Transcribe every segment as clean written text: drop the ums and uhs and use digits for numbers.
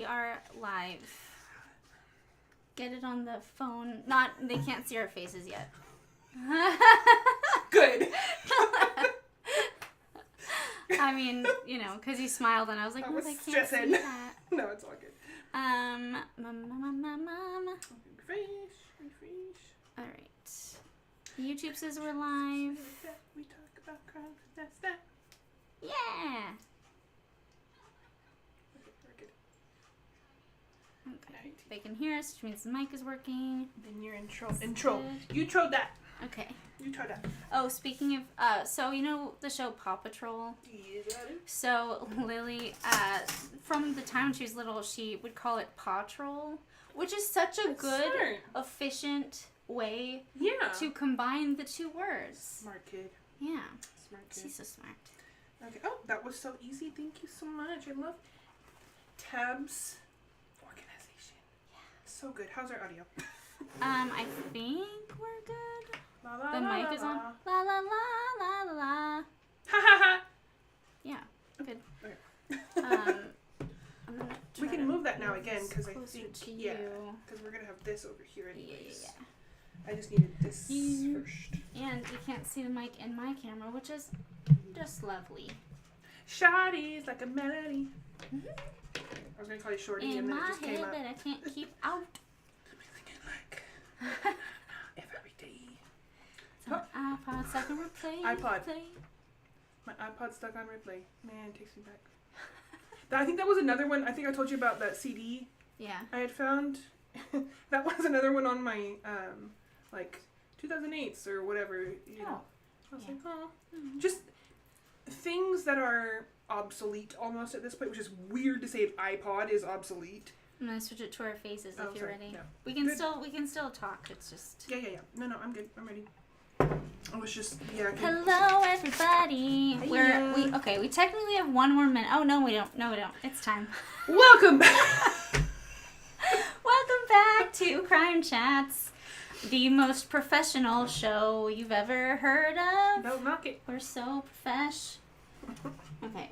We are live. Get it on the phone. They can't see our faces yet. Good. I mean, because you smiled and I was like, no, they can't see that. No, it's all good. Refresh. All right. YouTube says we're live. We talk about crime, that's that. Yeah. Okay. They can hear us, which means the mic is working. Then you're intro. You trod that. Okay. You trod that. Oh, speaking of, so you know the show Paw Patrol? Yes, I do. So Lily, from the time when she was little, she would call it Paw Troll, which is such a good, efficient way to combine the two words. Smart kid. Yeah. Smart kid. She's so smart. Okay. Oh, that was so easy. Thank you so much. I love tabs organization. Yeah. So good. How's our audio? I think we're good. La, la, The la, mic la, is on. la. La la la la la la. Ha ha ha. Yeah. Good. Okay. I'm gonna We can move that now again this because I closer think to because you. we're gonna have this over here anyways. Yeah. I just needed this first. And you can't see the mic in my camera, which is just lovely. Shawty's like a melody. Mm-hmm. I was gonna call you Shorty, In and then my it just came head up. that I can't keep out. I'm singing like every day. So my iPod stuck on replay. iPod. My iPod's stuck on replay. Man, it takes me back. I think that was another one. I think I told you about that CD. Yeah. I had found. That was another one on my like 2008s or whatever. You know. I was like, oh, just things that are obsolete almost at this point, which is weird to say an iPod is obsolete. I'm gonna switch it to our faces if you're ready. Yeah. We can still talk. It's just Yeah. No, I'm good. I'm ready. I was just Hello everybody. Hiya. We technically have 1 more minute. Oh no we don't. It's time. Welcome back. Welcome back to Crime Chats, the most professional show you've ever heard of. Don't knock it. We're so profesh. Okay,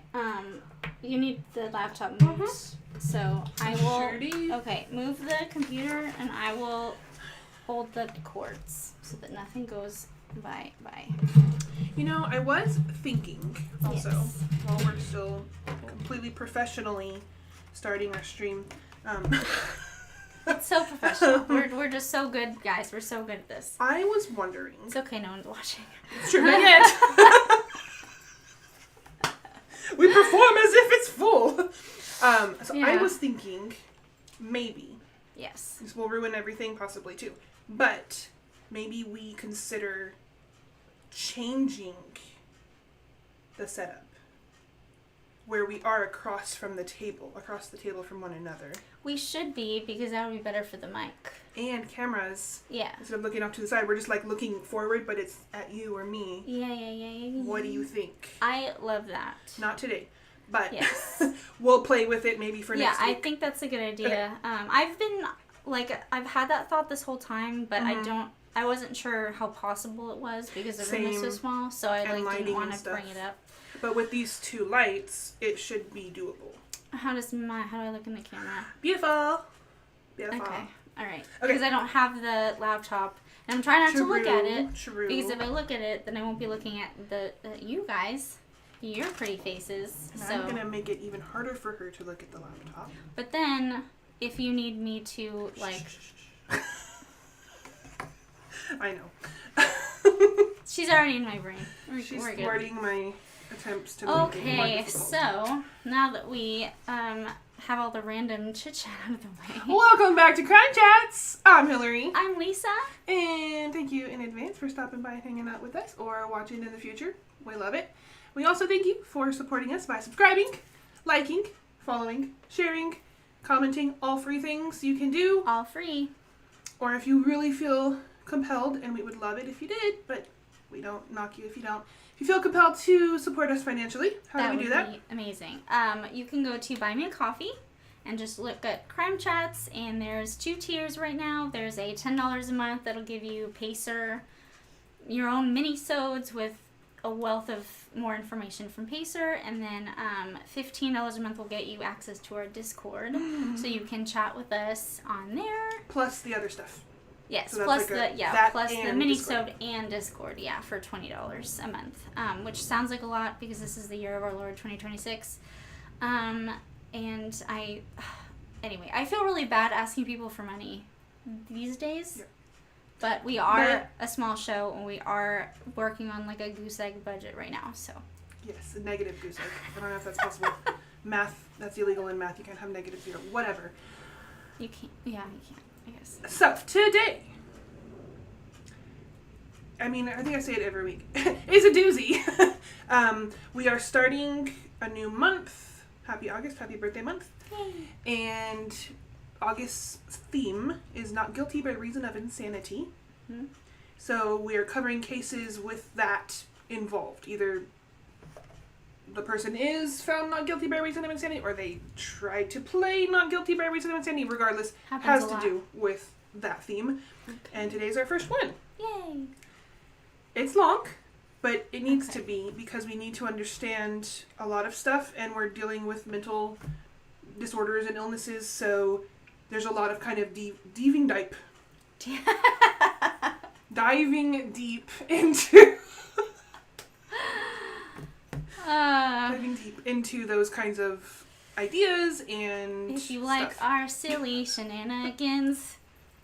you need the laptop moved. So I will. Sure do. Okay, move the computer and I will hold the cords so that nothing goes by. You know, I was thinking also while we're still completely professionally starting our stream. It's so professional. We're just so good, guys. We're so good at this. I was wondering. It's okay, no one's watching. Sure, not yet. We perform as if it's full. I was thinking, maybe. Yes. This will ruin everything, possibly too. But maybe we consider changing the setup where we are across the table from one another. We should be, because that would be better for the mic. And cameras. Yeah. Instead of looking off to the side, we're just like looking forward, but it's at you or me. Yeah. What do you think? I love that. Not today, but yes. We'll play with it maybe for next week. Yeah, I think that's a good idea. Okay. I've had that thought this whole time, but I wasn't sure how possible it was because the room is so small, so I didn't want to bring it up. But with these 2 lights, it should be doable. How do I look in the camera? Beautiful. Okay. All right. Okay. Because I don't have the laptop, and I'm trying not to look at it. True. Because if I look at it, then I won't be looking at you guys, your pretty faces. And so I'm gonna make it even harder for her to look at the laptop. But then, if you need me to I know. She's already in my brain. She's we're good. thwarting my attempts to make it more Okay, difficult. so now that we have all the random chit chat out of the way. Welcome back to Crime Chats. I'm Hillary. I'm Lisa. And thank you in advance for stopping by and hanging out with us or watching in the future. We love it. We also thank you for supporting us by subscribing, liking, following, sharing, commenting, all free things you can do. All free. Or if you really feel compelled, and we would love it if you did, but we don't knock you if you don't. If you feel compelled to support us financially, how do we do that? That would be amazing. You can go to Buy Me a Coffee and just look at Crime Chats, and there's 2 tiers right now. There's a $10 a month that'll give you Pacer, your own mini-sodes with a wealth of more information from Pacer, and then $15 a month will get you access to our Discord, so you can chat with us on there. Plus the other stuff. Yes, so plus plus the mini-sode and Discord, for $20 a month, which sounds like a lot because this is the year of our Lord 2026. And anyway, I feel really bad asking people for money these days. Yeah. But we are a small show, and we are working on like a goose egg budget right now, so. Yes, a negative goose egg. I don't know if that's possible. Math, that's illegal in math. You can't have negative 0. Whatever. You can't. Yeah, you can't, I guess. So, today, I think I say it every week, is a doozy. We are starting a new month. Happy August. Happy birthday month. Yay. And August's theme is not guilty by reason of insanity. Mm-hmm. So we are covering cases with that involved. Either the person is found not guilty by reason of insanity, or they tried to play not guilty by reason of insanity. Regardless, has to do with that theme. Okay. And today's our first one. Yay! It's long, but it needs to be, because we need to understand a lot of stuff, and we're dealing with mental disorders and illnesses, so there's a lot of kind of diving deep into diving deep into those kinds of ideas. And if you like our silly shenanigans,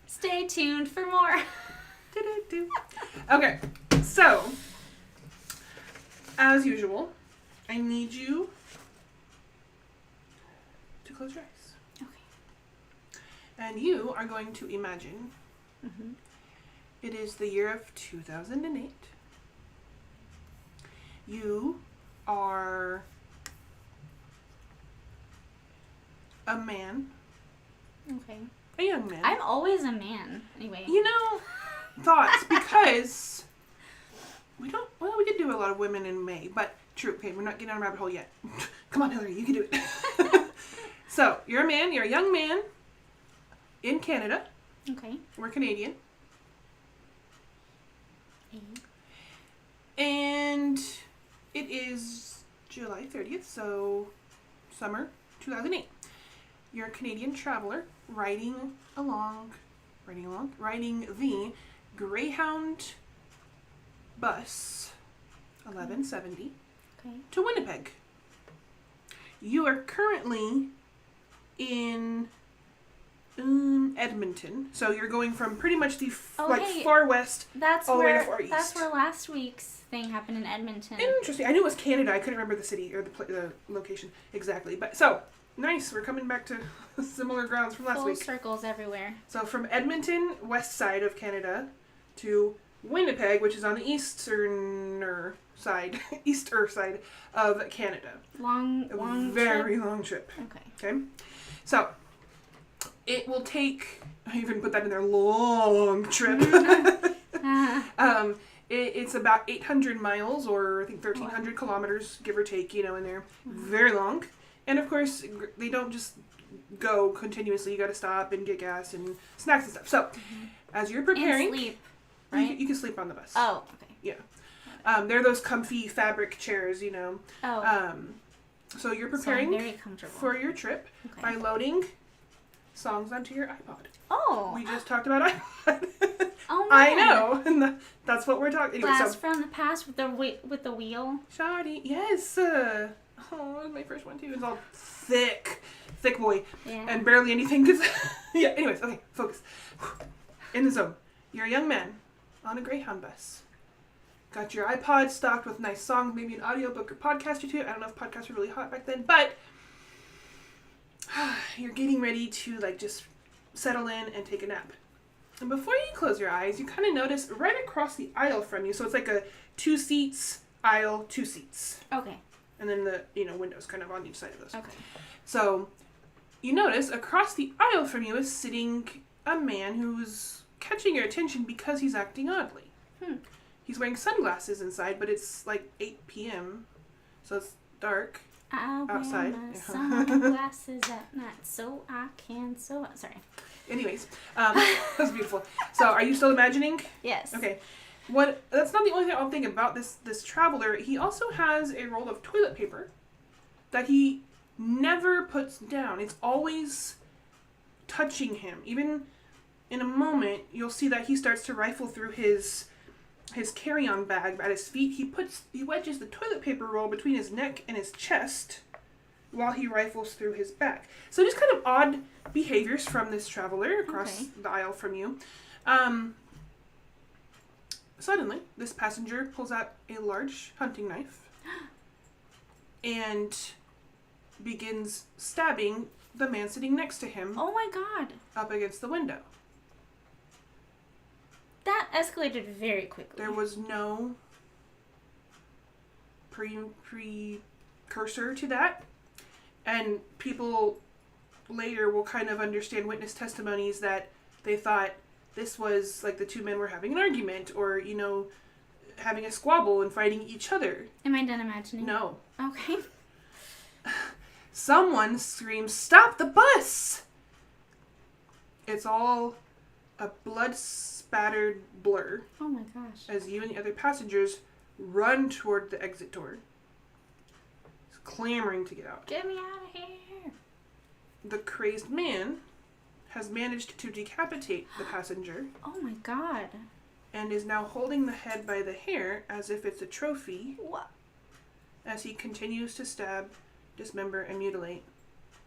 stay tuned for more. Okay, so as usual, I need you to close your eyes. And you are going to imagine it is the year of 2008. You are a man. Okay. A young man. I'm always a man, anyway. Thoughts, because we could do a lot of women in May, but true, okay, we're not getting on a rabbit hole yet. Come on, Hillary, you can do it. So, you're a man, you're a young man. In Canada. Okay. We're Canadian. And it is July 30th, so summer 2008. You're a Canadian traveler riding the Greyhound bus 1170 to Winnipeg. You are currently in Edmonton, so you're going from pretty much the far west all the way to far east. That's where last week's thing happened, in Edmonton. Interesting. I knew it was Canada. I couldn't remember the city or the location exactly. But so nice. We're coming back to similar grounds from last week. Full circles everywhere. So from Edmonton, west side of Canada, to Winnipeg, which is on the easter side of Canada. Very long trip. Okay. So. It will take, I even put that in there, long trip. It's about 800 miles, or I think 1,300 kilometers, give or take, in there. Very long. And of course, they don't just go continuously. You got to stop and get gas and snacks and stuff. So, as you're preparing... And sleep, right? You can sleep on the bus. Oh, okay. Yeah. They're those comfy fabric chairs, Oh. So you're preparing very comfortable for your trip by loading songs onto your iPod. Oh. We just talked about iPod. Oh, man. I know. And that's what we're talking about. Blast from the past with the wheel. Shoddy. Yes. It was my first one too. It's all thick boy. Yeah. And barely anything. Yeah, anyways. Okay, focus. In the zone. You're a young man on a Greyhound bus. Got your iPod stocked with nice songs, maybe an audiobook or podcast or two. I don't know if podcasts were really hot back then, but you're getting ready to just settle in and take a nap. And before you close your eyes, you kind of notice right across the aisle from you, so it's like a 2 seats aisle, 2 seats. Okay. And then the windows kind of on each side of those. Okay. So you notice across the aisle from you is sitting a man who's catching your attention because he's acting oddly. He's wearing sunglasses inside, but it's 8 p.m., so it's dark outside. I wear my sunglasses at night so I can Sorry. Anyways, that was beautiful. So are you still imagining? Yes. Okay. That's not the only thing about this traveler. He also has a roll of toilet paper that he never puts down. It's always touching him. Even in a moment, you'll see that he starts to rifle through his carry-on bag at his feet. He wedges the toilet paper roll between his neck and his chest while he rifles through his bag. So just kind of odd behaviors from this traveler across the aisle from you. Suddenly, this passenger pulls out a large hunting knife and begins stabbing the man sitting next to him. Oh my god. Up against the window. That escalated very quickly. There was no precursor to that. And people later will kind of understand witness testimonies that they thought this was like the two men were having an argument or, having a squabble and fighting each other. Am I done imagining? No. Okay. Someone screams, "Stop the bus!" It's all a blood-spattered blur. Oh my gosh. As you and the other passengers run toward the exit door. Clamoring to get out. Get me out of here. The crazed man has managed to decapitate the passenger. Oh my god. And is now holding the head by the hair as if it's a trophy. What? As he continues to stab, dismember, and mutilate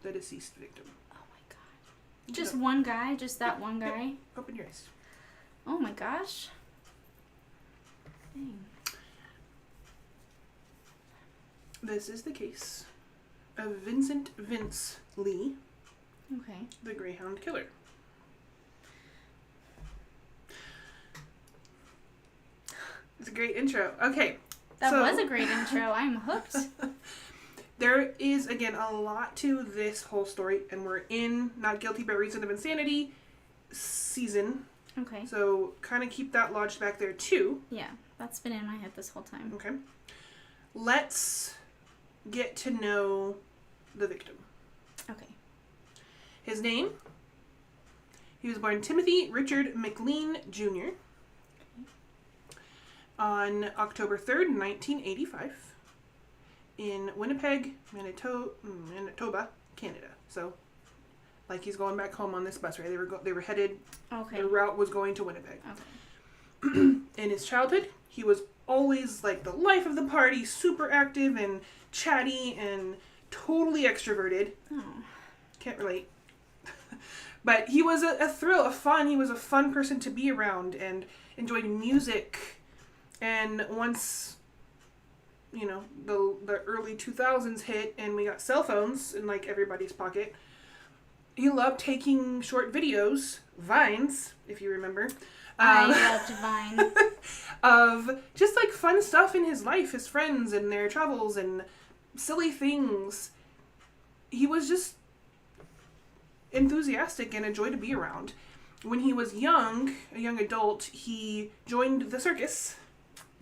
the deceased victim. Oh my god. Just one guy? Just that one guy? Yep. Open your eyes. Oh my gosh. Dang. This is the case of Vincent Vince Lee, Okay. the Greyhound killer. It's a great intro. Okay. That was a great intro. I'm hooked. There is, again, a lot to this whole story, and we're in Not Guilty by Reason of Insanity season. Okay. So kind of keep that lodged back there, too. Yeah, that's been in my head this whole time. Okay. Let's get to know the victim. Okay. His name, he was born Timothy Richard McLean Jr. on October 3rd, 1985 in Winnipeg, Manitoba, Canada. So, like he's going back home on this bus, right? They were headed, Okay. the route was going to Winnipeg. Okay. In his childhood, he was always like the life of the party, super active and chatty and totally extroverted. Oh. Can't relate. But he was a thrill, he was a fun person to be around and enjoyed music. And once, the early 2000s hit and we got cell phones in like everybody's pocket, he loved taking short videos, Vines, if you remember. I loved Vine. Of just like fun stuff in his life, his friends and their travels and silly things. He was just enthusiastic and a joy to be around. When he was a young adult, he joined the circus.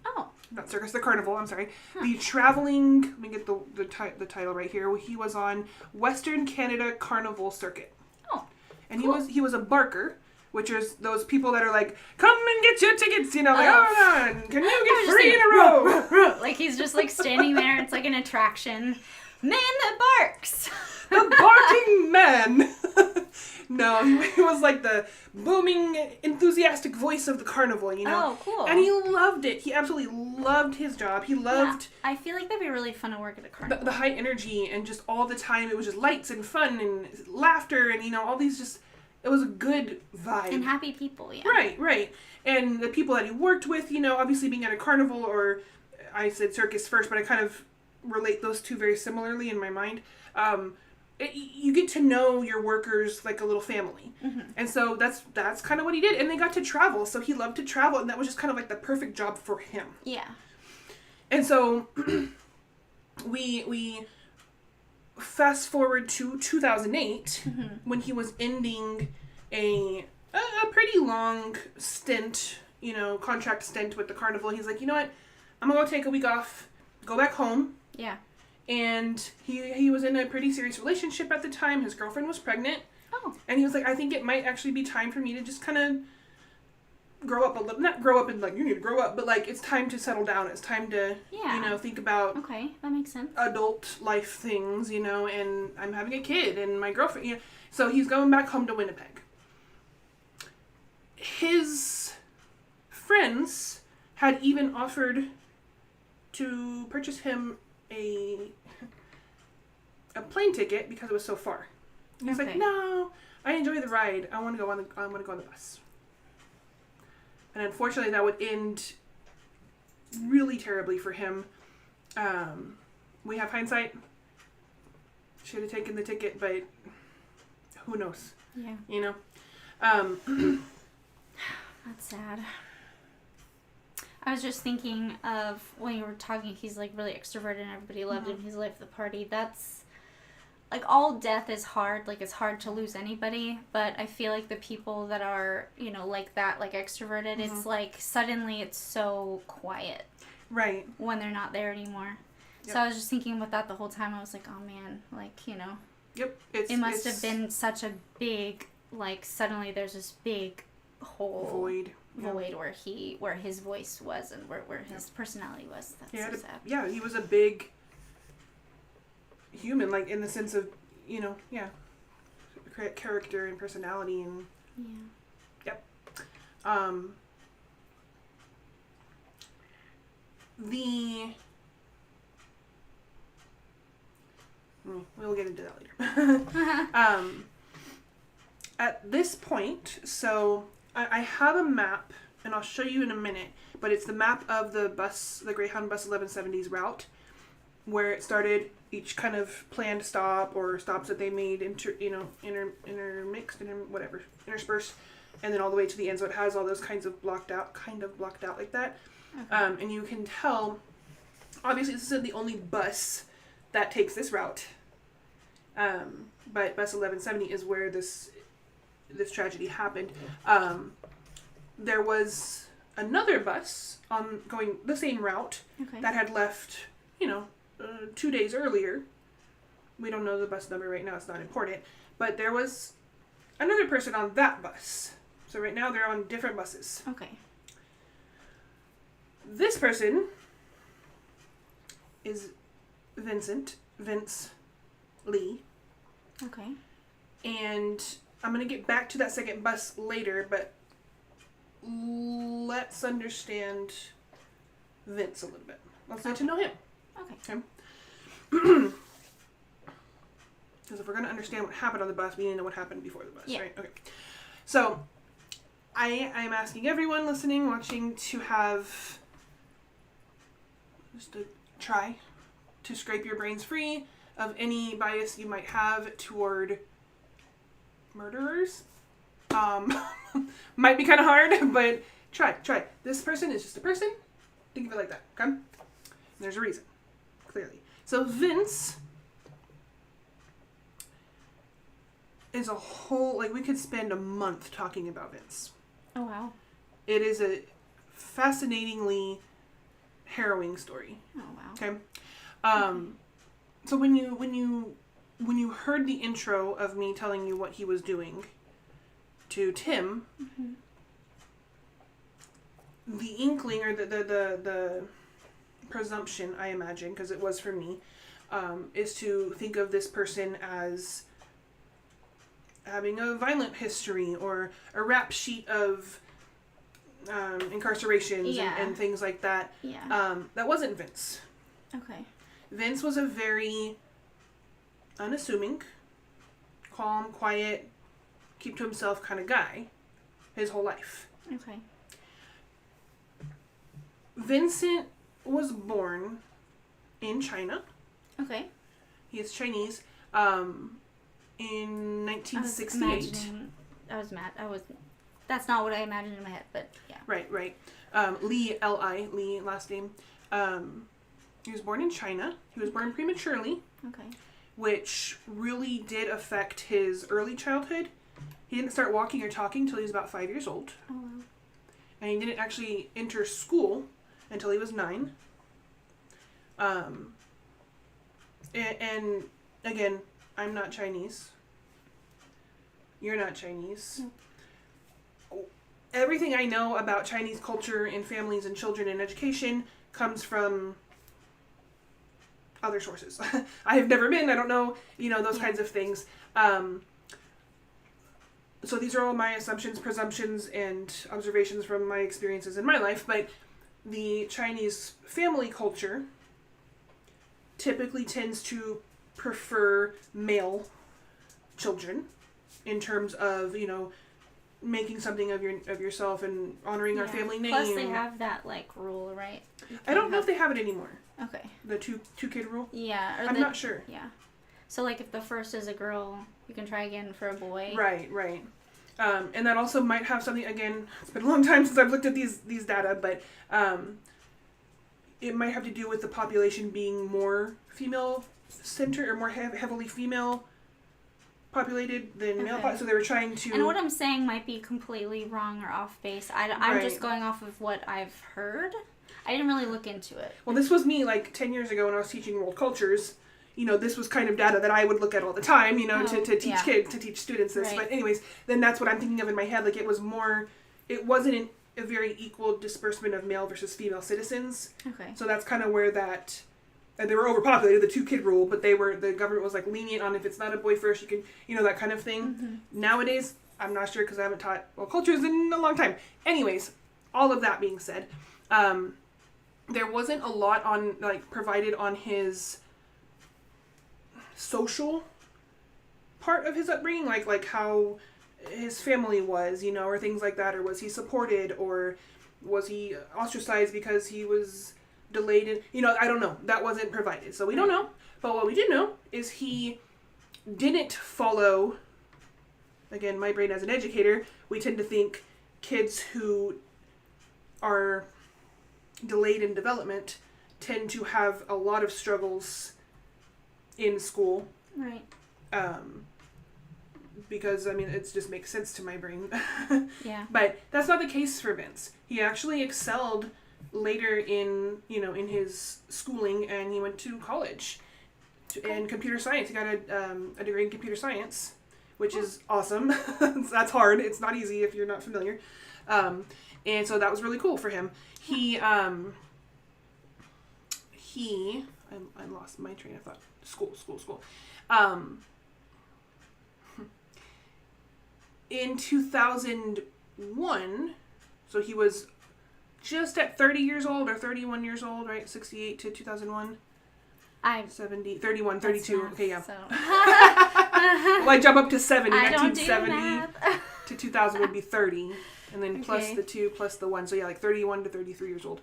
Oh. Not circus, the carnival, I'm sorry. Huh. The traveling, let me get the title right here. He was on Western Canada Carnival Circuit. Oh. And cool. he was a barker, which is those people that are like, come and get your tickets, like, oh, on, can you get three in a row? Like he's just like standing there, it's like an attraction. Man that barks! The barking man! No, he was like the booming, enthusiastic voice of the carnival, Oh, cool. And he loved it. He absolutely loved his job. He loved... Yeah, I feel like that'd be really fun to work at a carnival. The high energy and just all the time, it was just lights and fun and laughter and, all these just... It was a good vibe. And happy people, yeah. Right. And the people that he worked with, obviously being at a carnival, or I said circus first, but I kind of relate those two very similarly in my mind. You get to know your workers like a little family. Mm-hmm. And so that's kind of what he did. And they got to travel, so he loved to travel, and that was just kind of like the perfect job for him. Yeah. And so we fast forward to 2008, mm-hmm. when he was ending a pretty long stint, contract stint with the carnival. He's like, you know what? I'm going to go take a week off, go back home. Yeah. And he was in a pretty serious relationship at the time. His girlfriend was pregnant. Oh. And he was like, I think it might actually be time for me to just kind of grow up a little, not grow up and like, you need to grow up, but like, it's time to settle down. It's time to, you know, think about. Okay, that makes sense. Adult life things, you know, and I'm having a kid and my girlfriend, you know. So he's going back home to Winnipeg. His friends had even offered to purchase him a plane ticket because it was so far. And he's like, no, I enjoy the ride. I want to go on the bus. And unfortunately, that would end really terribly for him. We have hindsight. Should have taken the ticket, but who knows? Yeah. You know? That's sad. I was just thinking of when you were talking, he's like really extroverted and everybody loved him. He's life of the party. That's like all death is hard. Like it's hard to lose anybody, but I feel like the people that are, you know, like that, like extroverted, it's like suddenly it's so quiet. Right. When they're not there anymore. Yep. So I was just thinking about that the whole time. I was like, oh man, like, you know. Yep. It must have been such a big, like, suddenly there's this big hole. Void where his voice was and where his personality was. That's so sad. Yeah, he was a big human, like, in the sense of, you know, character and personality and... Yeah. Yep. We'll get into that later. At this point, so I have a map, and I'll show you in a minute, but it's the map of the Greyhound bus 1170's route, where it started, each kind of planned stop or stops that they made, intermixed, interspersed, and then all the way to the end. So it has all those kind of blocked out like that. Okay. And you can tell, obviously this isn't the only bus that takes this route. But bus 1170 is where this tragedy happened. There was another bus going the same route that had left, 2 days earlier. We don't know the bus number right now, it's not important. But there was another person on that bus. So right now they're on different buses. Okay. This person is Vince Lee. Okay. And I'm going to get back to that second bus later, but let's understand Vince a little bit. Let's get to know him. Okay. Because if we're going to understand what happened on the bus, we need to know what happened before the bus, right? Okay. So, I'm asking everyone listening, watching, to have just to try to scrape your brains free of any bias you might have toward murderers. Might be kind of hard, but try. This person is just a person. Think of it like that, okay? And there's a reason, clearly. So Vince is a whole, like, we could spend a month talking about Vince. Oh, wow. It is a fascinatingly harrowing story. Oh, wow. Okay? So when you heard the intro of me telling you what he was doing to Tim, the inkling or the presumption, I imagine, because it was for me, is to think of this person as having a violent history or a rap sheet of incarcerations and things like that. Yeah. That wasn't Vince. Okay. Vince was a very unassuming, calm, quiet, keep to himself kind of guy his whole life. Okay. Vincent was born in China. Okay. He is Chinese. In 1968. That's not what I imagined in my head, but yeah. Right. Lee, L-I, Lee, last name. He was born in China. He was born prematurely. Okay. Which really did affect his early childhood. He didn't start walking or talking until he was about 5 years old. Oh, wow. And he didn't actually enter school until he was 9. And again, I'm not Chinese. You're not Chinese. Nope. everything I know about Chinese culture and families and children and education comes from other sources. I have never been. I don't know, those kinds of things. So these are all my assumptions, presumptions, and observations from my experiences in my life. But the Chinese family culture typically tends to prefer male children in terms of, making something of yourself and honoring our family name. Plus they have that rule, right? I don't know if they have it anymore. Okay. The two kid rule? Yeah. I'm not sure. Yeah. So if the first is a girl, you can try again for a boy. Right. And that also might have something, again, it's been a long time since I've looked at these data, but it might have to do with the population being more female-centered or more heavily female populated than male. So they were trying to... And what I'm saying might be completely wrong or off base. I'm just going off of what I've heard. I didn't really look into it. Well, this was me 10 years ago when I was teaching world cultures. This was kind of data that I would look at all the time, to teach kids, to teach students this. Right. But anyways, then that's what I'm thinking of in my head. It wasn't a very equal disbursement of male versus female citizens. Okay. So that's kind of where that... they were overpopulated, the 2-kid rule, but the government was lenient on if it's not a boy first, you can, that kind of thing. Mm-hmm. Nowadays, I'm not sure because I haven't taught world cultures in a long time. Anyways, all of that being said, there wasn't a lot on, provided on his social part of his upbringing, like how his family was, or things like that, or was he supported, or was he ostracized because he was delayed in, I don't know. That wasn't provided. So we don't know. But what we did know is he didn't follow, again, my brain as an educator, we tend to think kids who are delayed in development tend to have a lot of struggles in school. Right. Because, it just makes sense to my brain. Yeah. But that's not the case for Vince. He actually excelled later in his schooling, and he went to college in computer science. He got a degree in computer science, which is awesome. That's hard. It's not easy if you're not familiar. And so that was really cool for him. I lost my train of thought. School. In 2001, so he was just at 30 years old or 31 years old, right? 68 to 2001. 31, 32. Okay, yeah. So. Well, I jump up to 70. 1970 to 2000 would be 30. And then plus the 2 plus the 1. So yeah, 31 to 33 years old.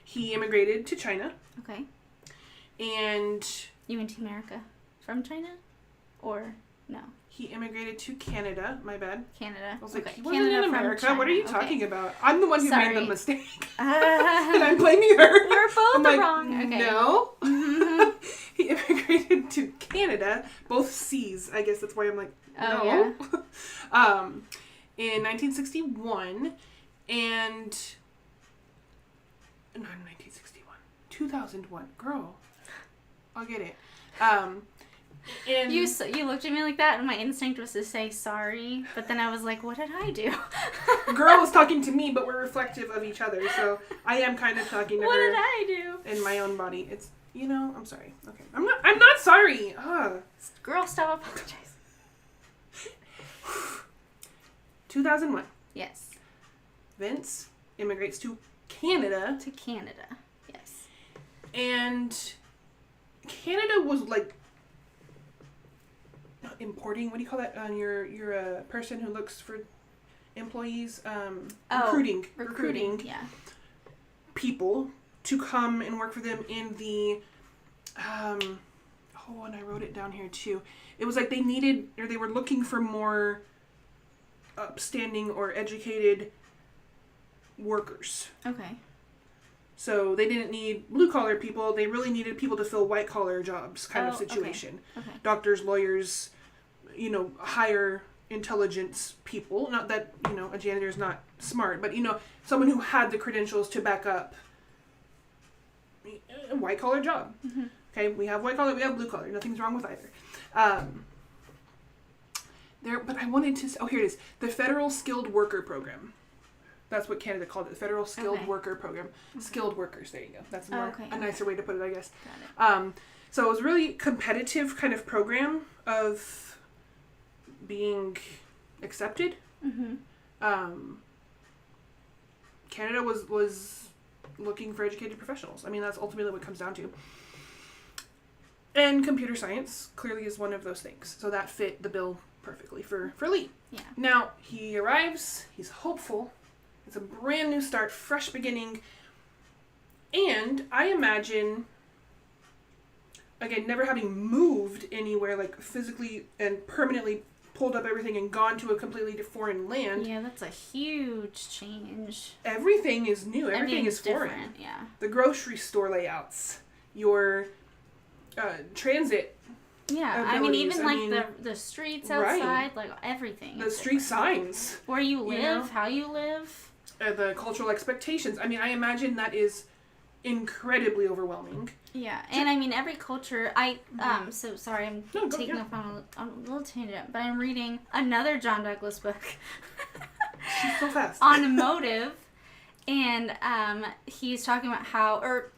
He immigrated to China. Okay. And... You went to America from China? Or no? He immigrated to Canada. My bad. Canada. I was like, he wasn't in America. What are you talking about? I'm the one who made the mistake. And I'm blaming her. We're both wrong. Okay. No. Mm-hmm. He immigrated to Canada. Both C's. I guess that's why I'm like, no. Yeah. In 1961. And... No, 1961. 2001. Girl. I'll get it. You looked at me like that, and my instinct was to say sorry, but then I was like, what did I do? Girl was talking to me, but we're reflective of eeach other, so I am kind of talking to her. What did I do? In my own body. It's, I'm sorry. Okay. I'm not sorry. Girl, stop apologizing. 2001. Yes. Vince immigrates to Canada. To Canada. Yes. And Canada was importing, what do you call that? You're a person who looks for employees, recruiting yeah. people to come and work for them in the, and I wrote it down here too. It was they needed, or they were looking for more upstanding or educated workers. Okay. So they didn't need blue-collar people. They really needed people to fill white-collar jobs kind of situation. Okay. Doctors, lawyers, higher intelligence people. Not that, a janitor's not smart, but, someone who had the credentials to back up a white-collar job. Mm-hmm. Okay, we have white-collar, we have blue-collar. Nothing's wrong with either. But I wanted to... Oh, here it is. The Federal Skilled Worker Program. That's what Canada called it. The Federal Skilled Worker Program. Okay. Skilled workers. There you go. That's a nicer way to put it, I guess. Got it. So it was a really competitive kind of program of being accepted. Mm-hmm. Canada was looking for educated professionals. I mean, that's ultimately what it comes down to. And computer science clearly is one of those things. So that fit the bill perfectly for Lee. Yeah. Now, he arrives. He's hopeful. It's a brand new start, fresh beginning. And I imagine, again, never having moved anywhere, like physically and permanently pulled up everything and gone to a completely foreign land. Yeah, that's a huge change. Everything is new. Everything is foreign. Yeah. The grocery store layouts, your transit. Yeah, abilities. I mean, the streets outside, right. Like everything. The street signs. Where you live, how you live. The cultural expectations. I mean, I imagine that is incredibly overwhelming. Yeah, and I mean, every culture, so sorry, I'm taking off on a little tangent, but I'm reading another John Douglas book. She's so fast. On motive, and he's talking about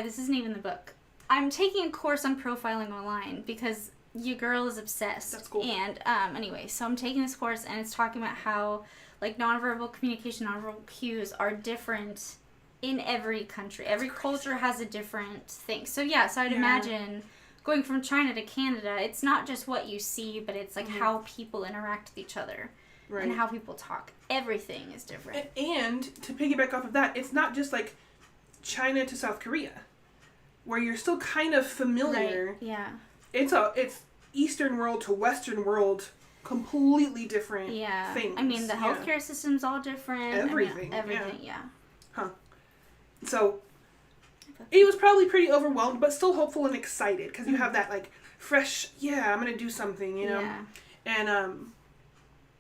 this isn't even the book. I'm taking a course on profiling online because your girl is obsessed. That's cool. And anyway, so I'm taking this course, and it's talking about how, like, nonverbal communication, nonverbal cues are different in every country. Every culture has a different thing. So I'd imagine going from China to Canada, it's not just what you see, but it's like how people interact with each other. Right. And how people talk. Everything is different. And to piggyback off of that, it's not just like China to South Korea, where you're still kind of familiar. Right. Yeah. It's Eastern world to Western world, completely different things. I mean, the healthcare system's all different. Everything. Everything, Huh. So, he was probably pretty overwhelmed, but still hopeful and excited, because you have that, like, fresh, I'm going to do something, you know? Yeah.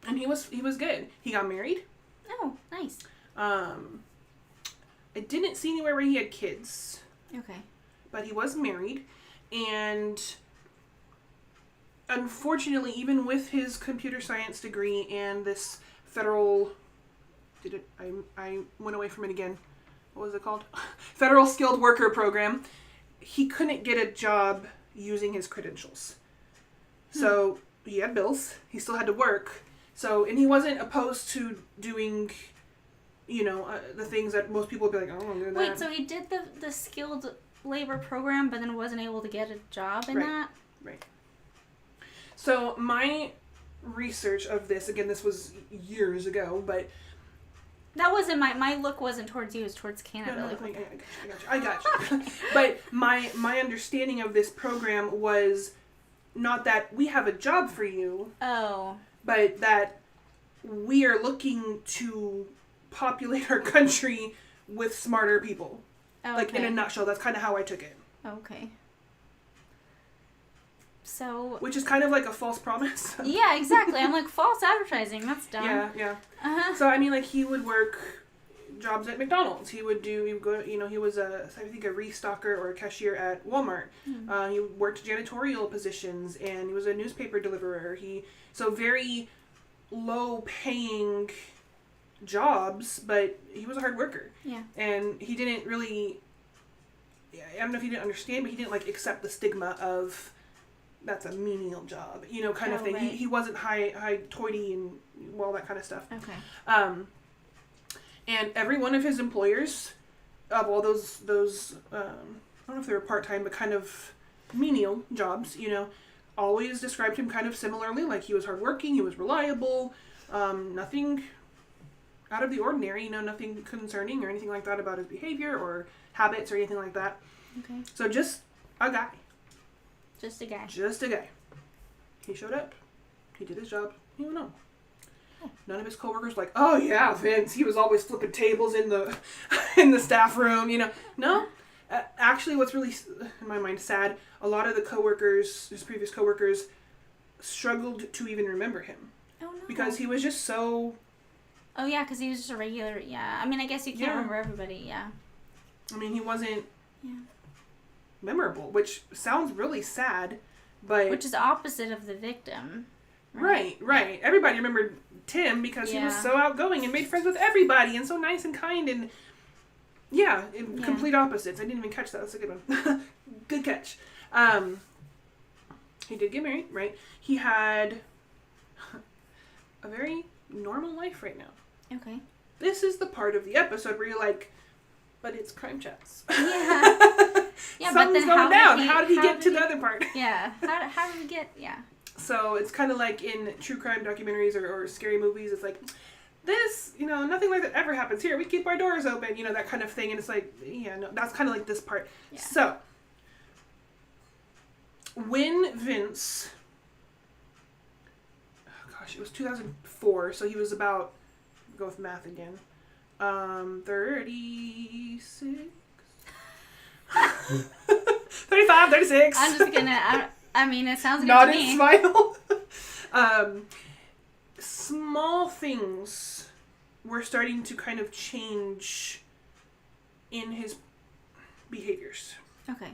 And he was good. He got married. Oh, nice. I didn't see anywhere where he had kids. Okay. But he was married, and unfortunately, even with his computer science degree and this federal... I went away from it again. What was it called? Federal Skilled Worker Program. He couldn't get a job using his credentials. So he had bills. He still had to work. And he wasn't opposed to doing, the things that most people would be like, oh, I'm doing that. Wait, so he did the skilled labor program, but then wasn't able to get a job in that? Right. So my research of this, again, this was years ago, but... That wasn't my look wasn't towards you, it was towards Canada. No, I got you. But my understanding of this program was not that we have a job for you. Oh. But that we are looking to populate our country with smarter people. Okay. Like, in a nutshell, that's kind of how I took it. Okay. So... Which is kind of like a false promise. Yeah, exactly. I'm like, false advertising. That's dumb. Yeah. Uh-huh. So, I mean, like, he would work jobs at McDonald's. He would go, he was I think a restocker or a cashier at Walmart. Mm-hmm. He worked janitorial positions, and he was a newspaper deliverer. So very low-paying jobs, but he was a hard worker. Yeah. And he didn't really... I don't know if he didn't understand, but he didn't, like, accept the stigma of... That's a menial job, kind of thing. Right. He wasn't high-toity and all that kind of stuff. Okay. And every one of his employers, of all those I don't know if they were part-time, but kind of menial jobs, always described him kind of similarly. Like, he was hardworking, he was reliable, nothing out of the ordinary, nothing concerning or anything like that about his behavior or habits or anything like that. Okay. So just a guy. Just a guy. He showed up. He did his job. He went on. Oh. None of his coworkers were like, oh yeah, Vince, he was always flipping tables in the staff room, No. Actually, what's really, in my mind, sad, a lot of the coworkers, his previous coworkers, struggled to even remember him. Oh, no. Because he was just so... Oh, yeah, because he was just a regular, I mean, I guess you can't remember everybody, I mean, he wasn't memorable, which sounds really sad, but... Which is opposite of the victim, Right. Everybody remembered Tim because he was so outgoing and made friends with everybody and so nice and kind and complete opposites. I didn't even catch that. That's a good one. Good catch. He did get married, right? He had a very normal life right now. Okay. This is the part of the episode where you're like, but it's crime chats. Yeah. Yeah, something's going down. How did he get to the other part? Yeah. How did he get? Yeah. So it's kind of like in true crime documentaries or scary movies. It's like, this, nothing like that ever happens here. We keep our doors open, that kind of thing. And it's like, that's kind of like this part. Yeah. So, when Vince, it was 2004, so he was about, go with math again, 36? 35, 36. I'm just gonna, it sounds good Not to me. Not in smile. Small things were starting to kind of change in his behaviors. Okay.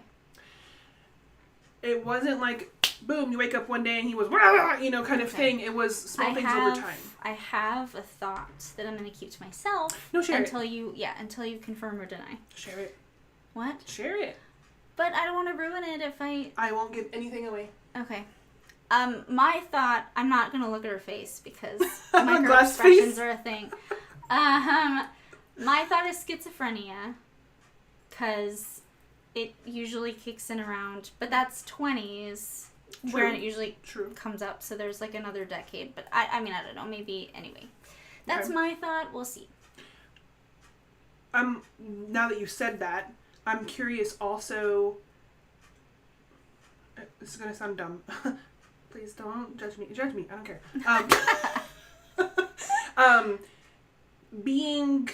It wasn't like, boom, you wake up one day and he was, kind of thing. It was small things over time. I have a thought that I'm going to keep to myself. No, share until you confirm or deny. Share it. What? Share it. But I don't want to ruin it if I won't give anything away. Okay. My thought, I'm not going to look at her face because micro expressions are a thing. My thought is schizophrenia because it usually kicks in around, but that's 20s where it usually comes up. So there's like another decade, but I don't know, maybe anyway. That's my thought. We'll see. Now that you said that, I'm curious also. This is gonna sound dumb. Please don't judge me. Judge me. I don't care. Being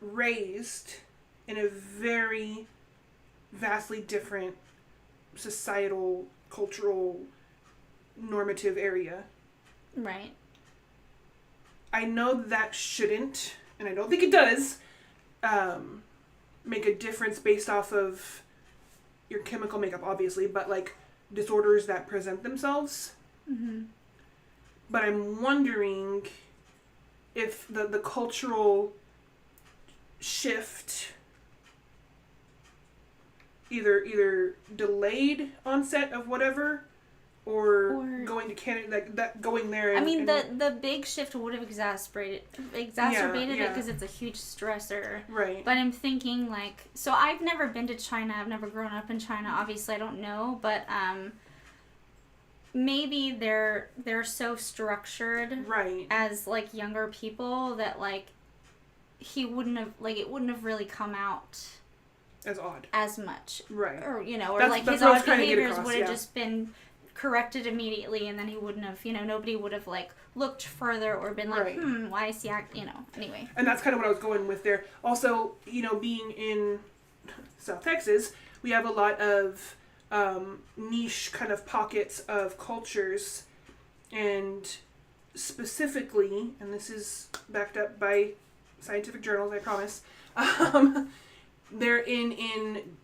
raised in a very vastly different societal, cultural, normative area. Right. I know that shouldn't, and I don't think it does, make a difference based off of your chemical makeup, obviously, but like disorders that present themselves. Mm-hmm. But I'm wondering if the cultural shift either delayed onset of whatever or going to Canada, like that, going there. And, the big shift would have exacerbated it because it's a huge stressor. Right. But I'm thinking so I've never been to China. I've never grown up in China. Obviously, I don't know, but maybe they're so structured, right, as younger people that he wouldn't have it wouldn't have really come out as odd as much, right? Or his odd behaviors would have just been corrected immediately, and then he wouldn't have, nobody would have looked further or been like, why is he anyway. And that's kind of what I was going with there. Also, being in South Texas, we have a lot of niche kind of pockets of cultures, and specifically, and this is backed up by scientific journals, I promise, they're in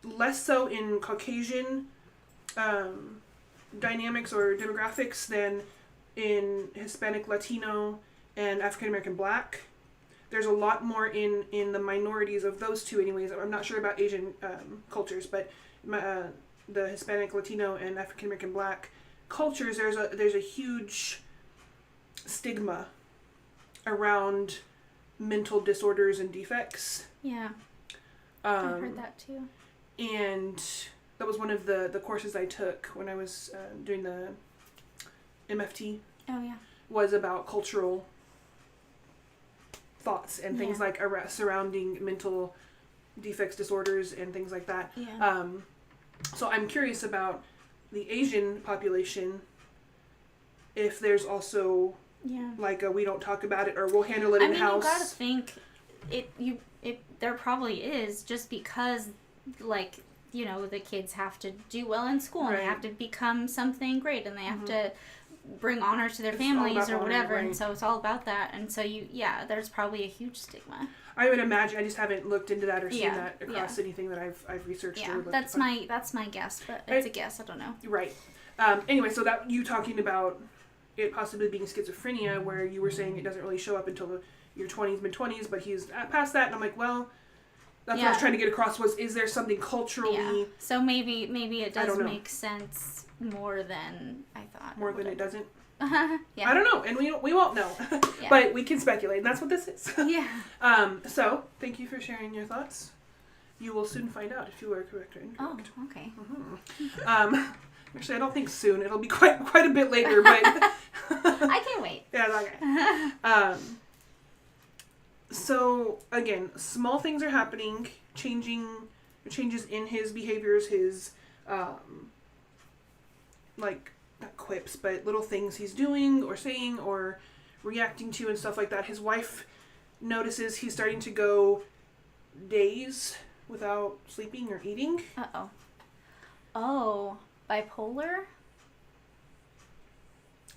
less so in Caucasian dynamics or demographics than in Hispanic, Latino, and African American Black. There's a lot more in the minorities of those two anyways. I'm not sure about Asian cultures, but the Hispanic, Latino, and African American Black cultures, there's a huge stigma around mental disorders and defects. Yeah. I've heard that too. And that was one of the courses I took when I was doing the MFT. Oh, yeah. Was about cultural thoughts and things surrounding mental defects, disorders, and things like that. Yeah. So I'm curious about the Asian population, if there's also we don't talk about it, or we'll handle it in-house. You gotta think there probably is, just because the kids have to do well in school, and they have to become something great, and they have to bring honor to their families or whatever, and so it's all about that, and so there's probably a huge stigma. I would imagine. I just haven't looked into that or seen that across anything that I've researched. Yeah, or looked that's my guess, but it's a guess. I don't know. Right. Anyway, so that you talking about it possibly being schizophrenia, where you were saying it doesn't really show up until your 20s, mid-20s, but he's past that, and I'm like, well, that's what I was trying to get across was, is there something culturally... Yeah. So maybe it does make sense more than I thought. More than it doesn't? Yeah. I don't know, and we won't know, but we can speculate, and that's what this is. Yeah. So, thank you for sharing your thoughts. You will soon find out if you are correct or incorrect. Oh, okay. Mm-hmm. Actually, I don't think soon. It'll be quite a bit later, but... I can wait. Yeah, okay. So, again, small things are happening, changes in his behaviors, his, like, not quips, but little things he's doing or saying or reacting to and stuff like that. His wife notices he's starting to go days without sleeping or eating. Uh-oh. Oh, bipolar?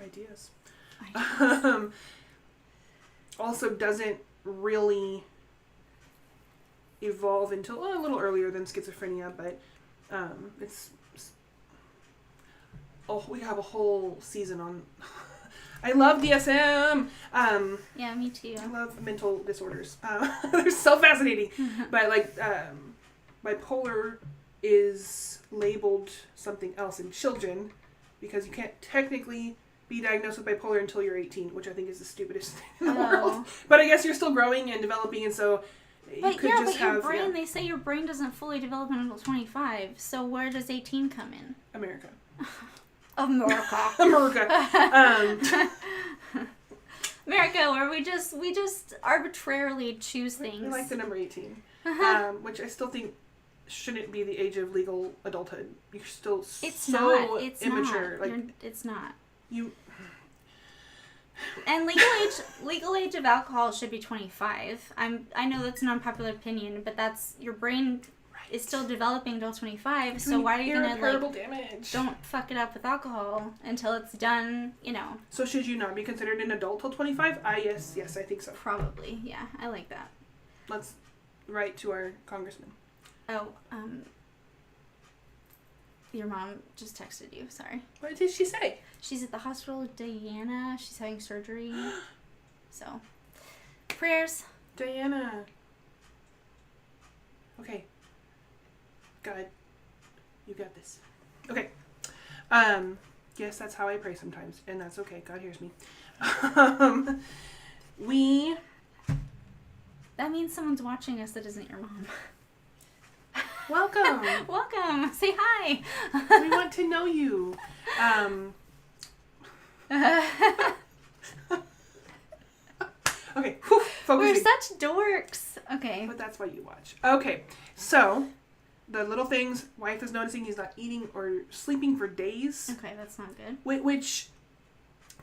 Ideas. Also doesn't really evolve until a little earlier than schizophrenia, but we have a whole season on... I love DSM! Yeah, me too. I love mental disorders. They're so fascinating. But, like, bipolar is labeled something else in children because you can't technically be diagnosed with bipolar until you're 18, which I think is the stupidest thing in the world. But I guess you're still growing and developing, and so you could just have... your brain, they say your brain doesn't fully develop until 25, so where does 18 come in? America. America, where we just arbitrarily choose things. I like the number 18, which I still think shouldn't be the age of legal adulthood. You're still immature. It's not. You... And legal age of alcohol should be 25. I know that's an unpopular opinion, but that's your brain is still developing until 25. So why are you gonna damage? Don't fuck it up with alcohol until it's done, you know. So should you not be considered an adult till 25? Yes, I think so. Probably, yeah. I like that. Let's write to our congressman. Oh, your mom just texted you. Sorry. What did she say? She's at the hospital with Diana. She's having surgery. So, prayers. Diana. Okay. God, you got this. Okay. Yes, that's how I pray sometimes, and that's okay. God hears me. That means someone's watching us that isn't your mom. Welcome. Welcome. Say hi. We want to know you. Okay. Whew, we're such dorks. Okay. But that's why you watch. Okay. So, the little things, wife is noticing he's not eating or sleeping for days. Okay, that's not good. Which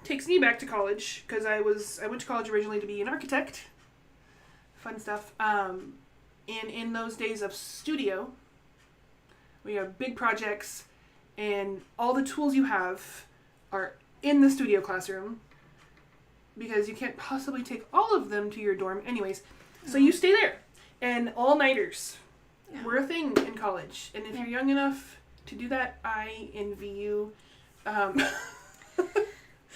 takes me back to college, because I went to college originally to be an architect. Fun stuff. And in those days of studio, we have big projects, and all the tools you have are in the studio classroom, because you can't possibly take all of them to your dorm anyways. So you stay there. And all-nighters were a thing in college. And if you're young enough to do that, I envy you.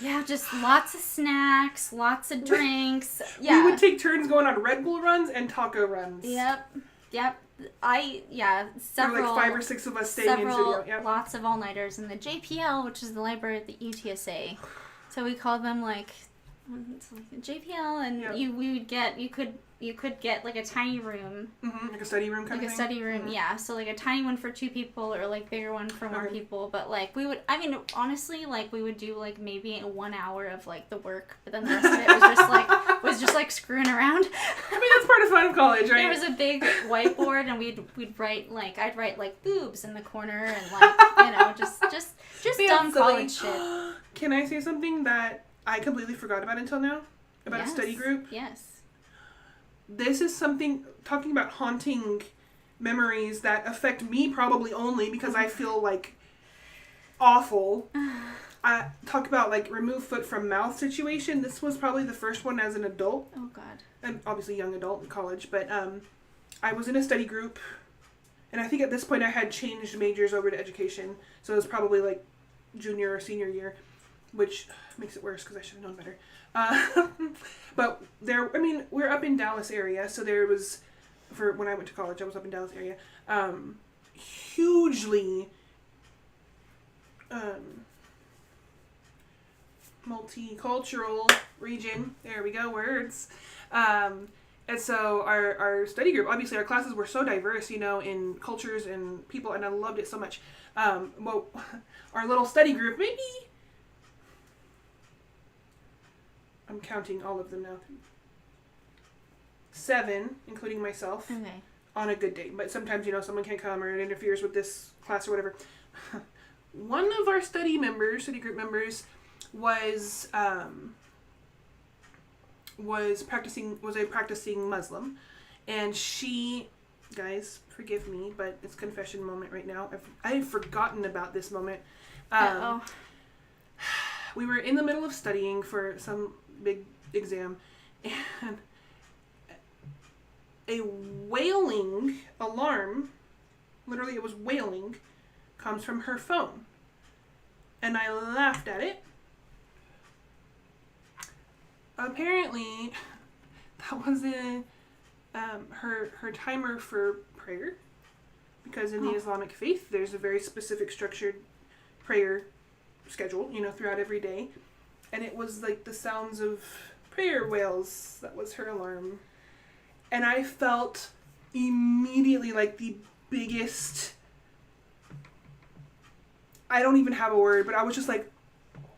Yeah, just lots of snacks, lots of drinks. Yeah. We would take turns going on Red Bull runs and taco runs. Yep. Several. There were like 5 or 6 of us staying in studio. Yep. Lots of all-nighters in the JPL, which is the library at the UTSA. So we called them like JPL, and you could get like a tiny room. Mm-hmm, like a study room kind of thing? Like a study room, yeah. So like a tiny one for 2 people, or like bigger one for more people. But like honestly, like we would do like maybe 1 hour of like the work, but then the rest of it was just like screwing around. I mean, that's part of fun of college, right? There was a big whiteboard, and we'd write like, I'd write like boobs in the corner, and like, you know, just dumb college shit. Can I say something that I completely forgot about until now? About a study group? Yes. This is something, talking about haunting memories that affect me probably only because I feel like awful. I talk about like remove foot from mouth situation. This was probably the first one as an adult. Oh God. And obviously young adult in college, but I was in a study group, and I think at this point I had changed majors over to education, so it was probably like junior or senior year, which makes it worse because I should have known better. But we're up in Dallas area, so there was, for when I went to college, I was up in Dallas area, hugely multicultural region. There we go, words. And so our study group, obviously our classes were so diverse, in cultures and people, and I loved it so much. Well, our little study group, maybe, I'm counting all of them now. 7, including myself, on a good day. But sometimes, someone can't come or it interferes with this class or whatever. One of our study group members, was a practicing Muslim, and she, guys, forgive me, but it's confession moment right now. I've forgotten about this moment. We were in the middle of studying for some big exam, and a wailing alarm, literally it was wailing, comes from her phone. And I laughed at it. Apparently, that was her timer for prayer, because in the Islamic faith, there's a very specific structured prayer schedule, throughout every day, and it was like the sounds of prayer wails. That was her alarm, and I felt immediately like the biggest, I don't even have a word, but I was just like,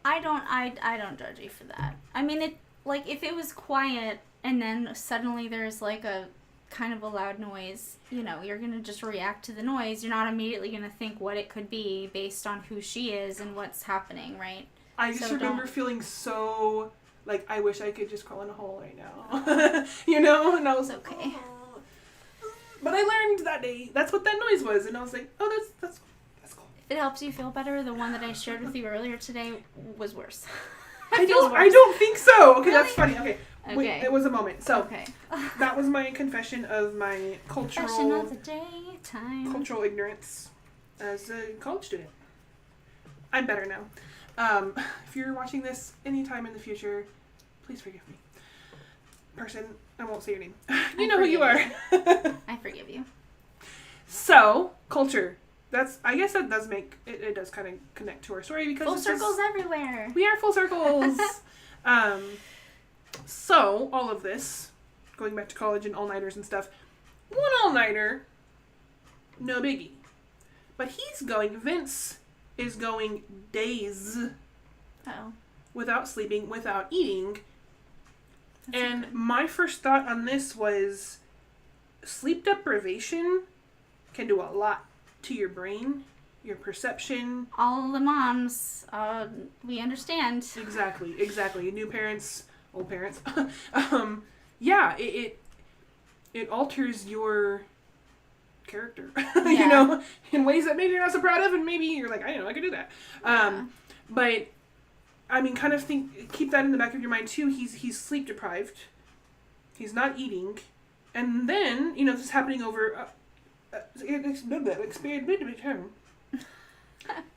I don't judge you for that. I mean, if it was quiet and then suddenly there's like a kind of a loud noise, you're going to just react to the noise. You're not immediately going to think what it could be based on who she is and what's happening, right? I just remember feeling so, like, I wish I could just crawl in a hole right now. And I was okay. Oh. But I learned that day, that's what that noise was, and I was like, oh, that's cool. If it helps you feel better, the one that I shared with you earlier today was worse. I don't think so. Okay, really? That's funny. Okay. Wait, Okay. it was a moment. So, okay. That was my confession of my Confession of the day time. Cultural ignorance as a college student. I'm better now. If you're watching this anytime in the future, please forgive me. Person, I won't say your name. You know who you are. I forgive you. So, culture. I guess that does make, it does kind of connect to our story, because full circles everywhere. We are full circles. So, all of this, going back to college and all-nighters and stuff, one all-nighter, no biggie. But Vince is going days without sleeping, without eating. That's and my first thought on this was, sleep deprivation can do a lot to your brain, your perception. All the moms, we understand. Exactly. New parents, old parents. Yeah, it alters your character, in ways that maybe you're not so proud of, and maybe you're like, I didn't know I could do that. But I mean, kind of keep that in the back of your mind too. He's sleep deprived. He's not eating, and then this is happening over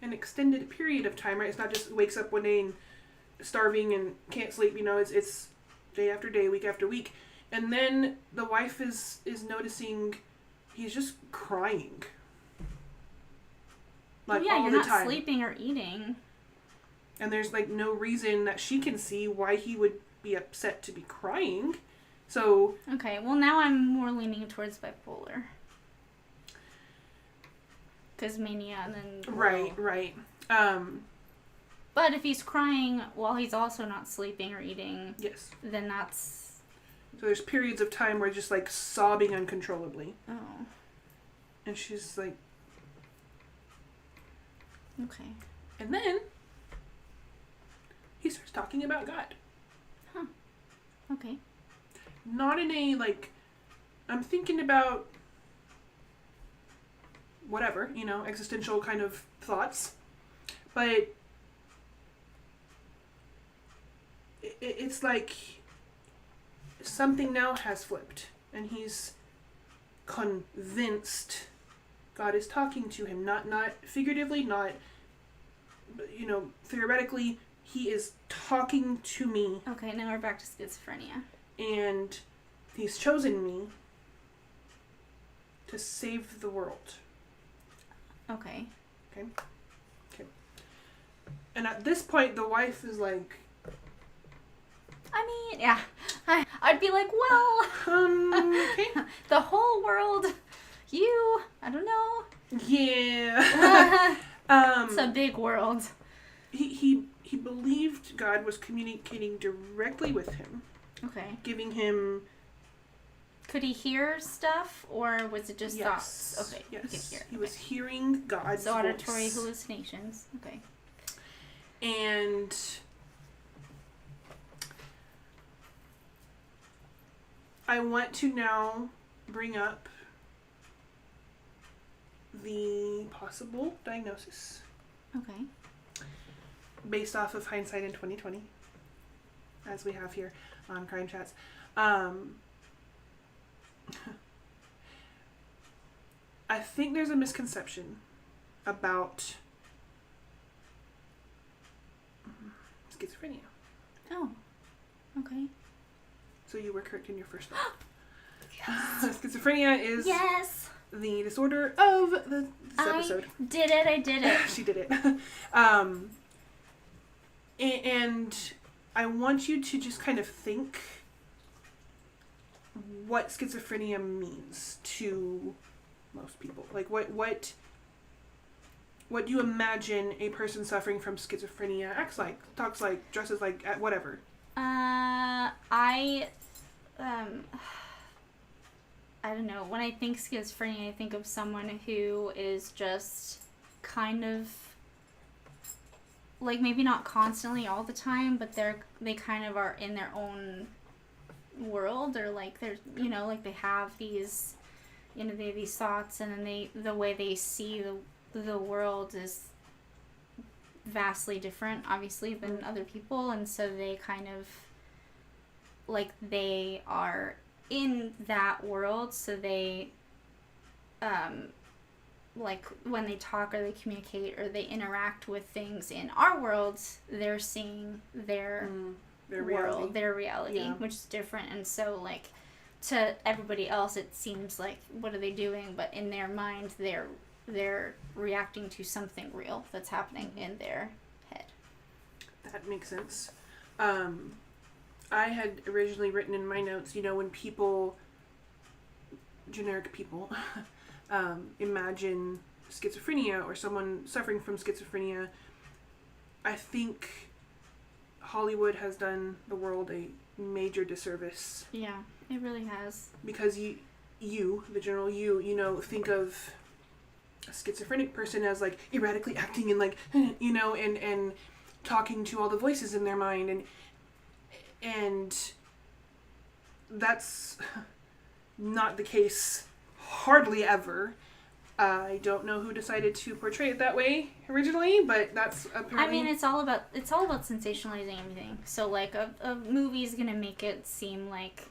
an extended period of time, right? It's not just wakes up one day and starving and can't sleep. It's day after day, week after week, and then the wife is noticing he's just crying. Like, all you're the not time. Sleeping or eating. And there's like no reason that she can see why he would be upset to be crying. So okay, well now I'm more leaning towards bipolar. Because mania and then right. But if he's crying while he's also not sleeping or eating, yes, then that's. So there's periods of time where just like sobbing uncontrollably. Oh. And she's like. Okay. And then he starts talking about God. Huh. Okay. Not in a like, I'm thinking about whatever, existential kind of thoughts. But it's like something now has flipped, and he's convinced God is talking to him, not figuratively, not theoretically, he is talking to me. Okay, now we're back to schizophrenia. And he's chosen me to save the world. Okay. And at this point, the wife is like... I mean, yeah. I'd be like, well... okay. The whole world, I don't know. Yeah. It's a big world. He believed God was communicating directly with him. Okay. Giving him... Could he hear stuff, or was it just thoughts? Okay, yes. he could hear. He was hearing God's voice. Auditory hallucinations. Okay. And I want to now bring up the possible diagnosis. Okay. Based off of hindsight in 2020, as we have here on Crime Chats. I think there's a misconception about schizophrenia. Oh, okay. So you were correct in your first thought. Yes. Schizophrenia is the disorder of this episode. I did it. She did it. And I want you to just kind of think what schizophrenia means to most people. Like, what do you imagine a person suffering from schizophrenia acts like, talks like, dresses like, whatever? I don't know. When I think schizophrenia, I think of someone who is just kind of, like, maybe not constantly all the time, but they kind of are in their own world, or like they're, like they have these, they have these thoughts, and then the way they see the world is vastly different, obviously, than other people, and so they kind of, like, they are in that world, so they, like, when they talk or they communicate or they interact with things in our worlds, they're seeing their world, their reality, which is different. And so, like, to everybody else, it seems like, what are they doing? But in their mind, they're reacting to something real that's happening in their head. That makes sense. I had originally written in my notes, when people, generic people, imagine schizophrenia or someone suffering from schizophrenia, I think Hollywood has done the world a major disservice. Yeah, it really has. Because you, the general think of a schizophrenic person as, like, erratically acting and, like, and talking to all the voices in their mind, and that's not the case hardly ever. I don't know who decided to portray it that way originally, but that's apparently... I mean, it's all about sensationalizing everything. So, like, a movie's gonna make it seem like,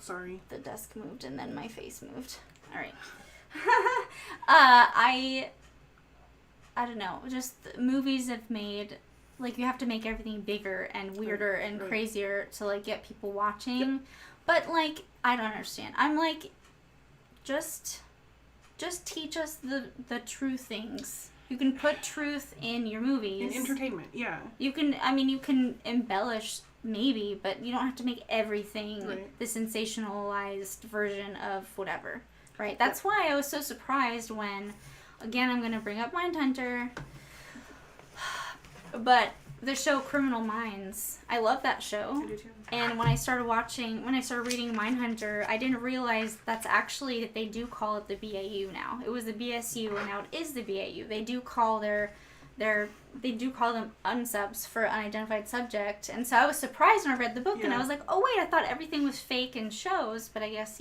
sorry. The desk moved and then my face moved. Alright. I don't know. Just movies have made, like, you have to make everything bigger and weirder and crazier to, like, get people watching. Yep. But, like, I don't understand. I'm like, just teach us the true things. You can put truth in your movies. In entertainment, yeah. You can embellish, maybe, but you don't have to make everything the sensationalized version of whatever. Right? That's why I was so surprised when, again, I'm going to bring up Mindhunter, but the show Criminal Minds, I love that show. I do too. And when I started reading Mindhunter, I didn't realize that's actually, that they do call it the BAU now. It was the BSU, and now it is the BAU. They do call they do call them unsubs for unidentified subject. And so I was surprised when I read the book, and I was like, oh wait, I thought everything was fake in shows, but I guess,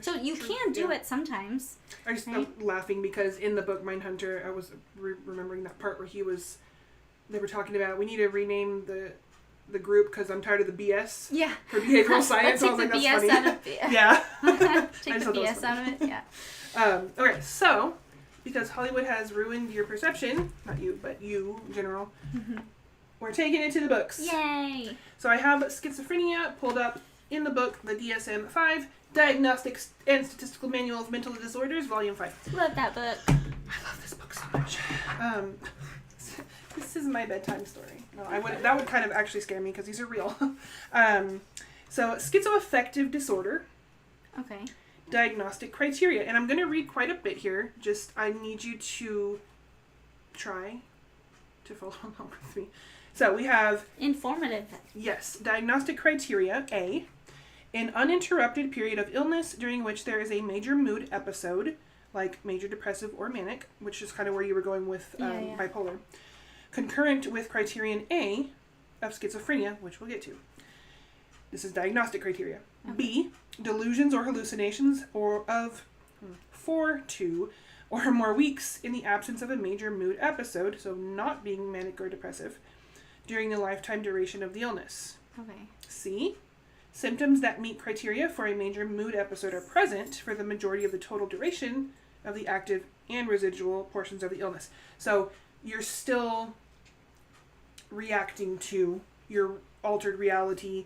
so you can do it sometimes. I'm laughing because in the book Mindhunter, I was remembering that part where they were talking about, we need to rename the group because I'm tired of the BS. Yeah. For behavioral science. I was like, that's funny. Yeah. Take the BS out of it. Yeah. Okay, so because Hollywood has ruined your perception, not you, but you in general, we're taking it to the books. Yay! So I have Schizophrenia pulled up in the book, the DSM-5, Diagnostic and Statistical Manual of Mental Disorders, Volume 5. Love that book. I love this book so much. This is my bedtime story. No, that would kind of actually scare me because these are real. So schizoaffective disorder. Okay. Diagnostic criteria. And I'm going to read quite a bit here. Just, I need you to try to follow along with me. So we have... Informative. Yes. Diagnostic criteria. A. An uninterrupted period of illness during which there is a major mood episode, like major depressive or manic, which is kind of where you were going with bipolar. Concurrent with criterion A of schizophrenia, which we'll get to. This is diagnostic criteria. Okay. B. Delusions or hallucinations for 2 or more weeks in the absence of a major mood episode, so not being manic or depressive, during the lifetime duration of the illness. Okay. C. Symptoms that meet criteria for a major mood episode are present for the majority of the total duration of the active and residual portions of the illness. So you're still reacting to your altered reality,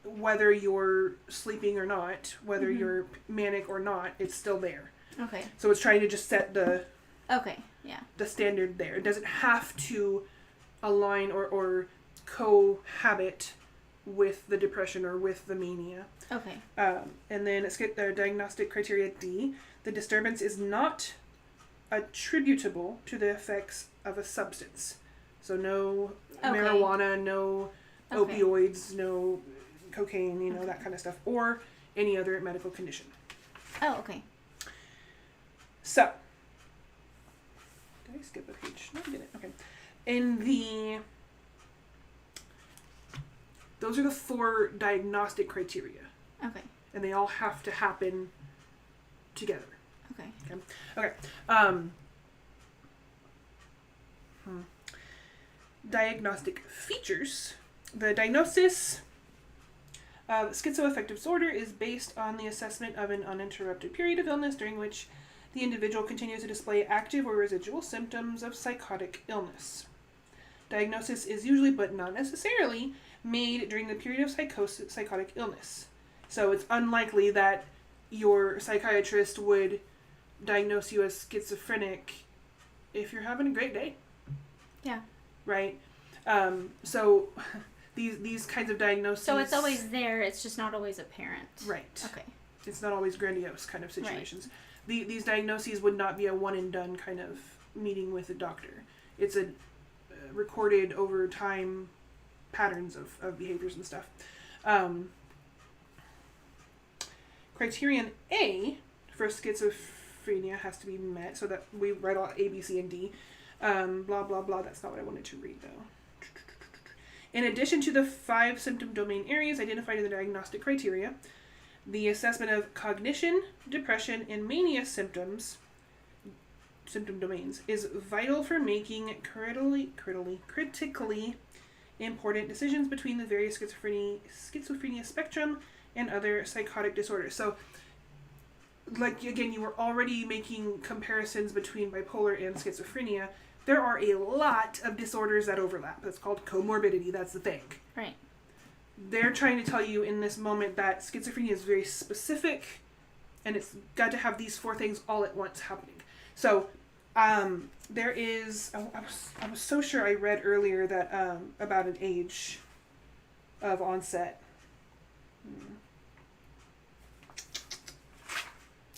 whether you're sleeping or not, whether you're manic or not, it's still there. Okay. So it's trying to just set the the standard there. It doesn't have to align or cohabit with the depression or with the mania. Okay. And then it's their diagnostic criteria D. The disturbance is not attributable to the effects of a substance. So no marijuana, no opioids, no cocaine, that kind of stuff, or any other medical condition. Oh, okay. So, did I skip a page? No, I didn't. Okay. Those are the 4 diagnostic criteria. Okay. And they all have to happen together. Okay. Diagnostic features. The diagnosis of schizoaffective disorder is based on the assessment of an uninterrupted period of illness during which the individual continues to display active or residual symptoms of psychotic illness. Diagnosis is usually, but not necessarily, made during the period of psychotic illness. So it's unlikely that your psychiatrist would diagnose you as schizophrenic if you're having a great day. Yeah. Right? So these kinds of diagnoses... So it's always there, it's just not always apparent. Right. Okay. It's not always grandiose kind of situations. Right. These diagnoses would not be a one-and-done kind of meeting with a doctor. It's a recorded over time patterns of behaviors and stuff. Criterion A for schizophrenia has to be met, so that we write all A, B, C, and D. Blah, blah, blah. That's not what I wanted to read, though. In addition to the 5 symptom domain areas identified in the diagnostic criteria, the assessment of cognition, depression, and mania symptom domains is vital for making critically important decisions between the various schizophrenia spectrum and other psychotic disorders. So, like, again, you were already making comparisons between bipolar and schizophrenia. There are a lot of disorders that overlap. That's called comorbidity. That's the thing. Right. They're trying to tell you in this moment that schizophrenia is very specific, and it's got to have these 4 things all at once happening. So, there is... I was so sure I read earlier that about an age of onset.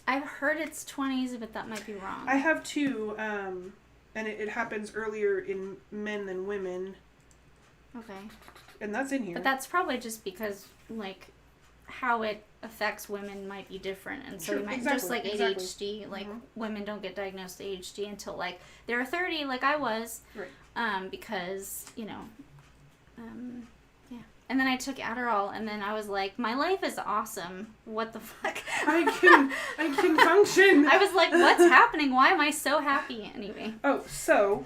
I've heard it's 20s, but that might be wrong. I have too, and it happens earlier in men than women. Okay. And that's in here. But that's probably just because, like, how it affects women might be different. And so you might, just like ADHD, like, women don't get diagnosed with ADHD until, like, they're 30, like I was. Right. Because, yeah. And then I took Adderall, and then I was like, my life is awesome. What the fuck? I can function. I was like, what's happening? Why am I so happy? Anyway. Oh, so,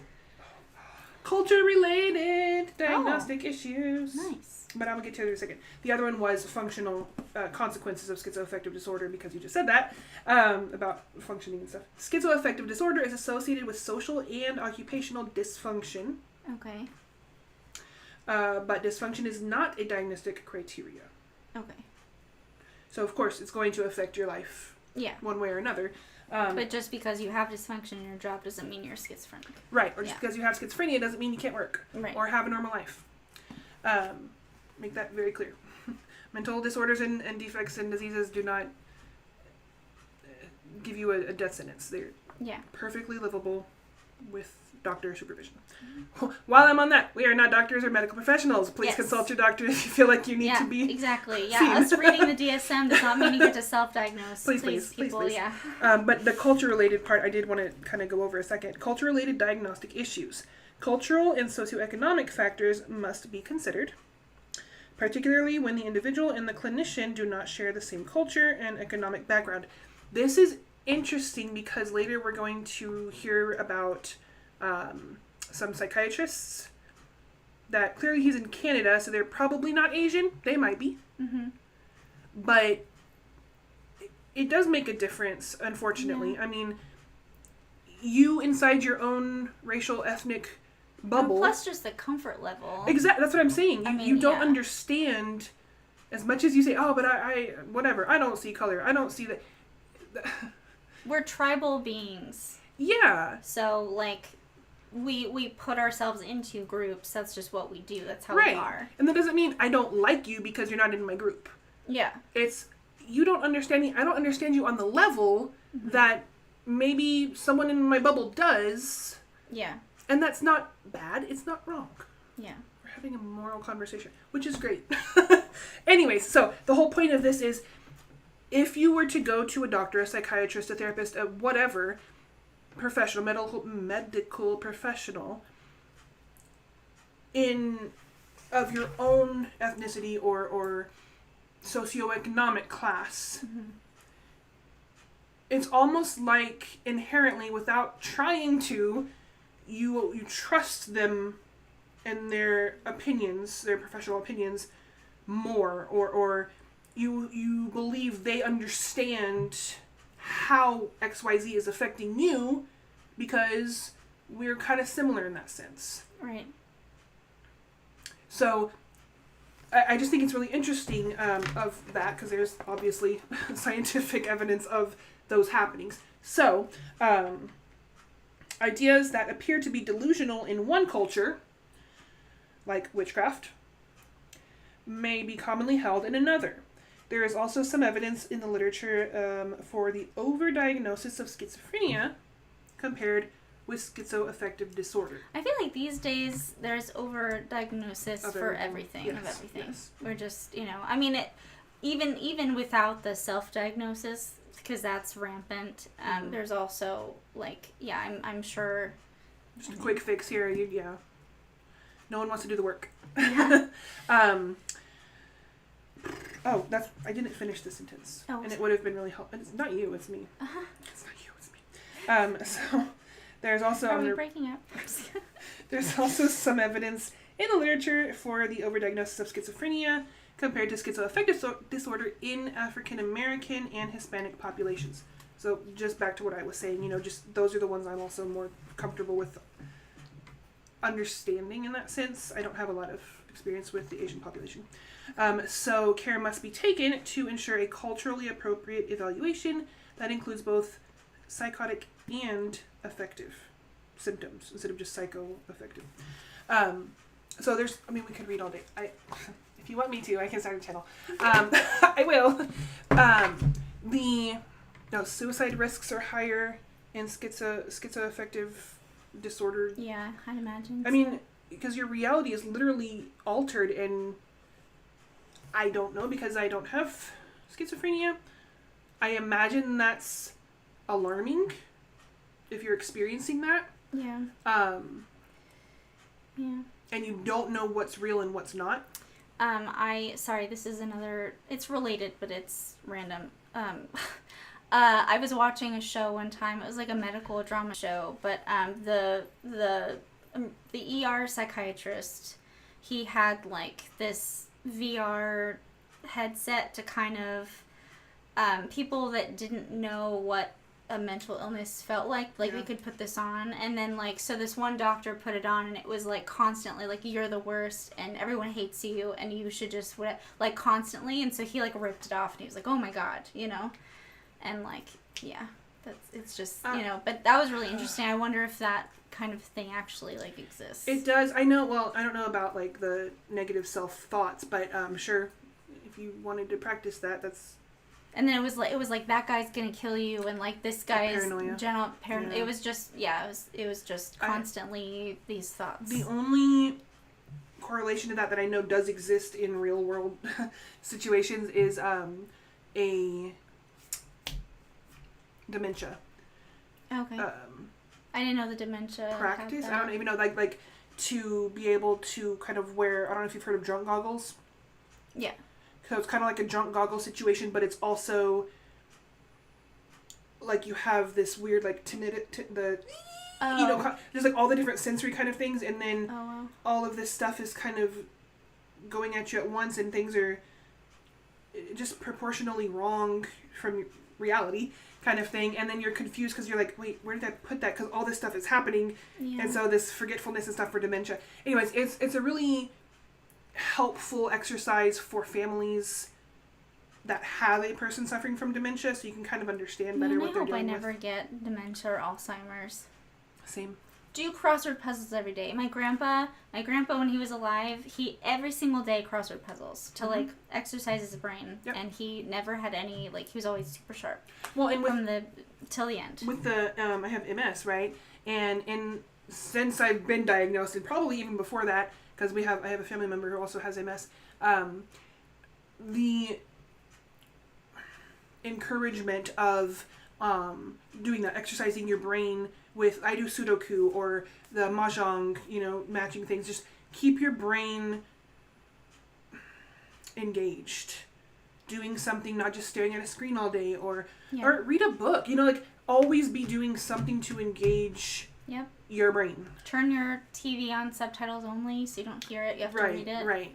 culture-related diagnostic issues. Nice. But I'm going to get to it in a second. The other one was functional consequences of schizoaffective disorder, because you just said that, about functioning and stuff. Schizoaffective disorder is associated with social and occupational dysfunction. Okay. But dysfunction is not a diagnostic criteria. Okay. So, of course, it's going to affect your life one way or another. But just because you have dysfunction in your job doesn't mean you're schizophrenic. Right. Or just because you have schizophrenia doesn't mean you can't work. Right. Or have a normal life. Make that very clear. Mental disorders and defects and diseases do not give you a death sentence. They're perfectly livable with doctor supervision. Mm-hmm. While I'm on that, we are not doctors or medical professionals. Please consult your doctor if you feel like you need to be. Exactly. Yeah, us reading the DSM does not mean you get to self-diagnose. Please, people. Yeah. But the culture-related part, I did want to kind of go over a second. Culture-related diagnostic issues. Cultural and socioeconomic factors must be considered, particularly when the individual and the clinician do not share the same culture and economic background. This is interesting because later we're going to hear about some psychiatrists that clearly he's in Canada, so they're probably not Asian. They might be. Mm-hmm. But it does make a difference, unfortunately. Yeah. I mean, you inside your own racial, ethnic bubble. Plus just the comfort level. Exactly. That's what I'm saying. You don't understand as much as you say, oh, but I whatever. I don't see color. I don't see that. We're tribal beings. Yeah. So, like, we put ourselves into groups. That's just what we do. That's how we are. And that doesn't mean I don't like you because you're not in my group. Yeah. It's, you don't understand me. I don't understand you on the level that maybe someone in my bubble does. Yeah. And that's not bad. It's not wrong. Yeah. We're having a moral conversation, which is great. Anyways, so the whole point of this is, if you were to go to a doctor, a psychiatrist, a therapist, a whatever professional, medical professional, of your own ethnicity or socioeconomic class, it's almost like inherently, without trying to, you trust them and their opinions, their professional opinions, more, or you believe they understand how XYZ is affecting you because we're kind of similar in that sense. Right. So I just think it's really interesting of that, because there's obviously scientific evidence of those happenings. So ideas that appear to be delusional in one culture, like witchcraft, may be commonly held in another. There is also some evidence in the literature for the overdiagnosis of schizophrenia compared with schizoaffective disorder. I feel like these days there's overdiagnosis for everything. Yes. We're just, I mean, even without the self-diagnosis, because that's rampant, there's also, like, I'm sure. Just a quick fix here. No one wants to do the work. Yeah. I didn't finish the sentence. Oh, and it would have been really helpful. It's not you, it's me. Uh-huh. It's not you, it's me. So there's also... Are we breaking up? There's also some evidence in the literature for the overdiagnosis of schizophrenia compared to schizoaffective disorder in African American and Hispanic populations. So just back to what I was saying, just those are the ones I'm also more comfortable with understanding in that sense. I don't have a lot of experience with the Asian population. So care must be taken to ensure a culturally appropriate evaluation that includes both psychotic and affective symptoms instead of just psychoaffective. So there's, we could read all day. If you want me to, I can start a channel. I will. Suicide risks are higher in schizoaffective disorder. Yeah, I'd imagine. Because your reality is literally altered, and I don't know, because I don't have schizophrenia. I imagine that's alarming if you're experiencing that. Yeah. Yeah. And you don't know what's real and what's not. Sorry, this is another, it's related, but it's random. I was watching a show one time. It was like a medical drama show, but the ER psychiatrist, he had like this VR headset to kind of people that didn't know what a mental illness felt like they could put this on, and then like so this one doctor put it on and it was like constantly like you're the worst and everyone hates you and you should just like constantly, and so he like ripped it off and he was like, oh my god, you know, and like it's just you know, but that was really interesting. I wonder if that kind of thing actually like exists. It does. I know. Well, I don't know about like the negative self thoughts, but sure, if you wanted to practice that, that's. And then it was like that guy's gonna kill you, and like this guy's general paranoia. Yeah. It was just constantly these thoughts. The only correlation to that I know does exist in real world situations is a dementia. Okay. I didn't know the dementia practice. I don't even know like to be able to kind of wear. I don't know if you've heard of drunk goggles. Yeah. So it's kind of like a drunk goggle situation, but it's also like you have this weird like you know, there's like all the different sensory kind of things, and then all of this stuff is kind of going at you at once, and things are just proportionally wrong from reality kind of thing, and then you're confused because you're like, wait, where did I put that? Because all this stuff is happening, and so this forgetfulness and stuff for dementia. Anyways, it's a really helpful exercise for families that have a person suffering from dementia, so you can kind of understand better what they're dealing with. I hope I never get dementia or Alzheimer's. Same. Do crossword puzzles every day. My grandpa when he was alive, he every single day crossword puzzles to like exercise his brain, and he never had any like he was always super sharp. Well, and till the end. With the I have MS, right? And since I've been diagnosed, and probably even before that, because I have a family member who also has MS, the encouragement of doing that, exercising your brain with, I do Sudoku or the Mahjong, you know, matching things, just keep your brain engaged. Doing something, not just staring at a screen all day, or read a book, you know, like always be doing something to engage your brain. Turn your TV on subtitles only so you don't hear it, you have to read it. Right.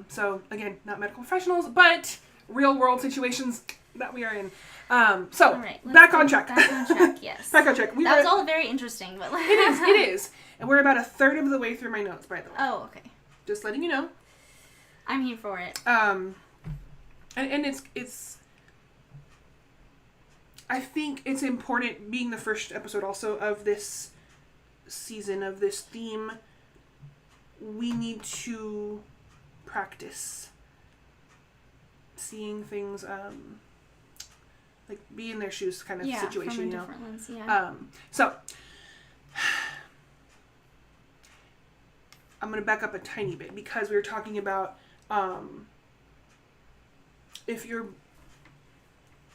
So again, not medical professionals, but real world situations that we are in. So back on track. Back on track, yes. Back on track. That was all very interesting, but like it is. And we're about a third of the way through my notes, by the way. Oh, okay. Just letting you know. I'm here for it. And it's I think it's important, being the first episode also of this season, of this theme, we need to practice seeing things, like be in their shoes kind of situation, from a you know. Different lens, so I'm going to back up a tiny bit, because we were talking about if your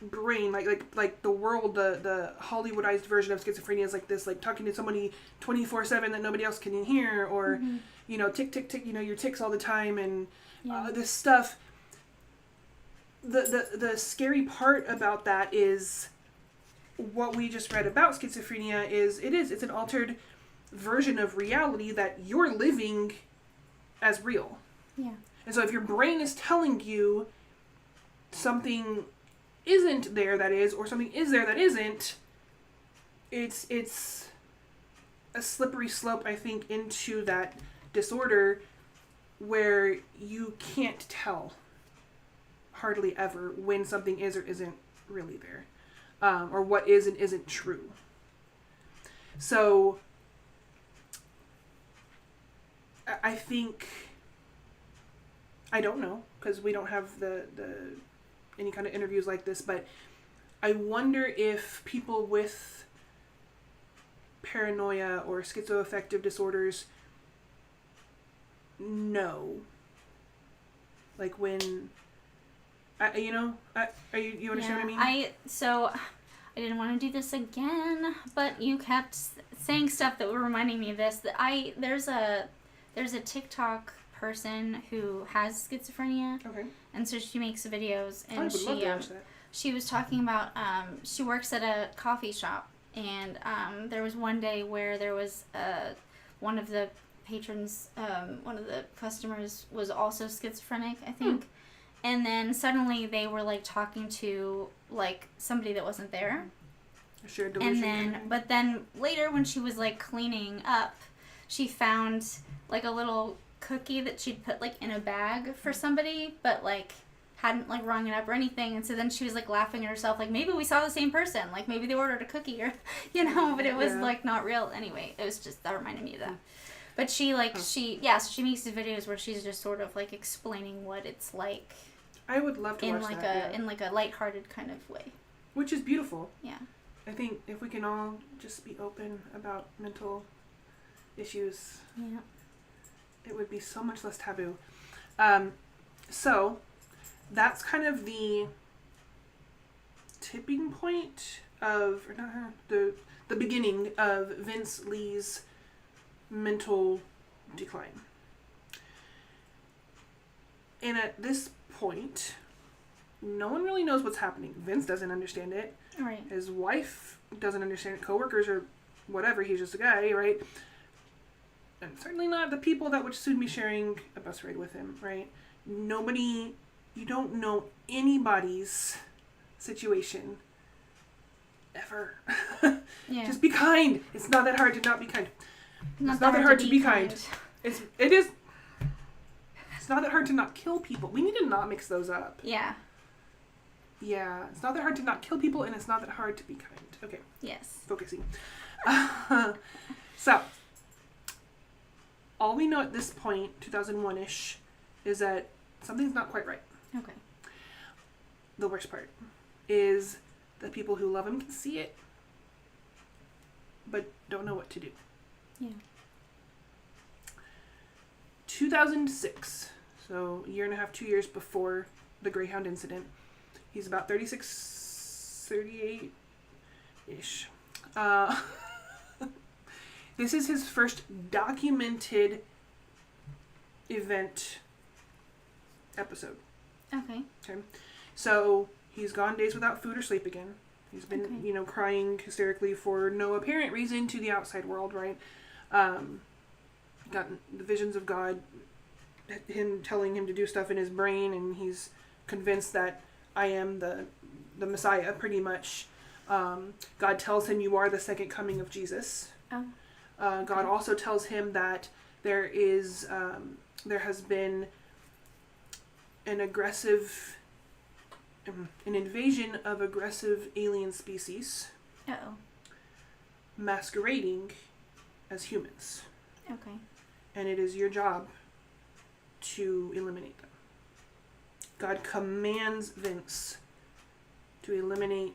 brain, like the world, the Hollywoodized version of schizophrenia is like this, like talking to somebody 24/7 that nobody else can hear, or you know, tick tick tick, you know, your ticks all the time, and this stuff. The scary part about that is what we just read about schizophrenia it's an altered version of reality that you're living as real. Yeah. And so if your brain is telling you something isn't there that is, or something is there that isn't, it's a slippery slope, I think, into that disorder where you can't tell hardly ever when something is or isn't really there, or what is and isn't true. So I think, I don't know, because we don't have the any kind of interviews like this, but I wonder if people with paranoia or schizoaffective disorders know, like when, you know, you understand what I mean? I didn't want to do this again, but you kept saying stuff that were reminding me of this. That there's a TikTok person who has schizophrenia. Okay. And so she makes videos, and I would love to watch that. She was talking about she works at a coffee shop, and there was one day where there was one of the patrons, one of the customers was also schizophrenic, I think. And then suddenly they were, like, talking to, like, somebody that wasn't there. Shared delusion. And then, but then later when she was, like, cleaning up, she found, like, a little cookie that she'd put, like, in a bag for somebody, but, like, hadn't, like, rung it up or anything. And so then she was, like, laughing at herself, like, maybe we saw the same person. Like, maybe they ordered a cookie or, you know, but it was, like, not real. Anyway, it was just, that reminded me of that. But she, like, so she makes these videos where she's just sort of, like, explaining what it's like. I would love to watch that. In, like, a lighthearted kind of way. Which is beautiful. Yeah. I think if we can all just be open about mental issues, it would be so much less taboo. So, that's kind of the tipping point of, or not her, the beginning of Vince Lee's mental decline. And at this point, no one really knows what's happening. Vince doesn't understand it. Right. His wife doesn't understand it. Coworkers or whatever. He's just a guy, right? And certainly not the people that would soon be sharing a bus ride with him, right? Nobody, you don't know anybody's situation ever. Yeah. Just be kind. It's not that hard to not be kind. It's not that hard to be kind. It is. It's not that hard to not kill people. We need to not mix those up. Yeah. Yeah. It's not that hard to not kill people, and it's not that hard to be kind. Okay. Yes. Focusing. So, all we know at this point, 2001-ish, is that something's not quite right. Okay. The worst part is the people who love him can see it, but don't know what to do. Yeah. 2006, so a year and a half, 2 years before the Greyhound incident. He's about 36, 38-ish. This is his first documented event episode. Okay. So, he's gone days without food or sleep again. He's been, crying hysterically for no apparent reason to the outside world, right? Got the visions of God, him telling him to do stuff in his brain, and he's convinced that I am the Messiah, pretty much. God tells him, you are the second coming of Jesus. Oh. God also tells him that there has been an invasion of aggressive alien species. Uh-oh. Masquerading as humans. Okay. And it is your job to eliminate them. God commands Vince to eliminate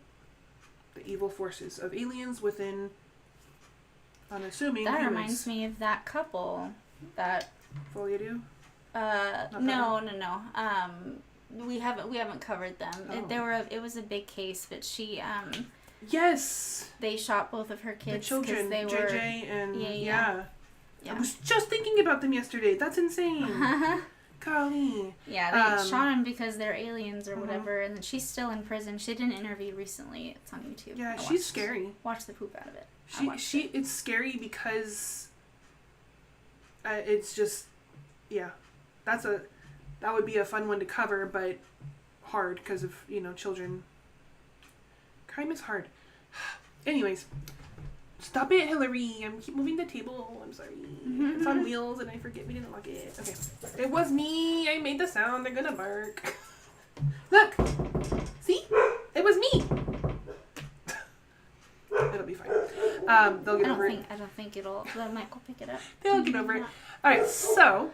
the evil forces of aliens within, I'm assuming, that humans. reminds me of that couple that... Folia do? No. We haven't covered them. Oh. It was a big case, but she Yes. They shot both of her kids. The children, they were, JJ and yeah. Yeah. I was just thinking about them yesterday. That's insane. Golly. Yeah, they shot them because they're aliens or whatever, and she's still in prison. She did an interview recently. It's on YouTube. Yeah, she's scary. Watch the poop out of it. It's scary because it's just, yeah, that would be a fun one to cover, but hard because of, children. Crime is hard. Anyways, stop it, Hillary. I'm keep moving the table. I'm sorry. Mm-hmm. It's on wheels and I forget we didn't lock it. Okay. It was me. I made the sound. They're gonna bark. Look. See? It was me. It'll be fine. They'll get over it. I don't think the mic will pick it up. They'll get over it. Alright, so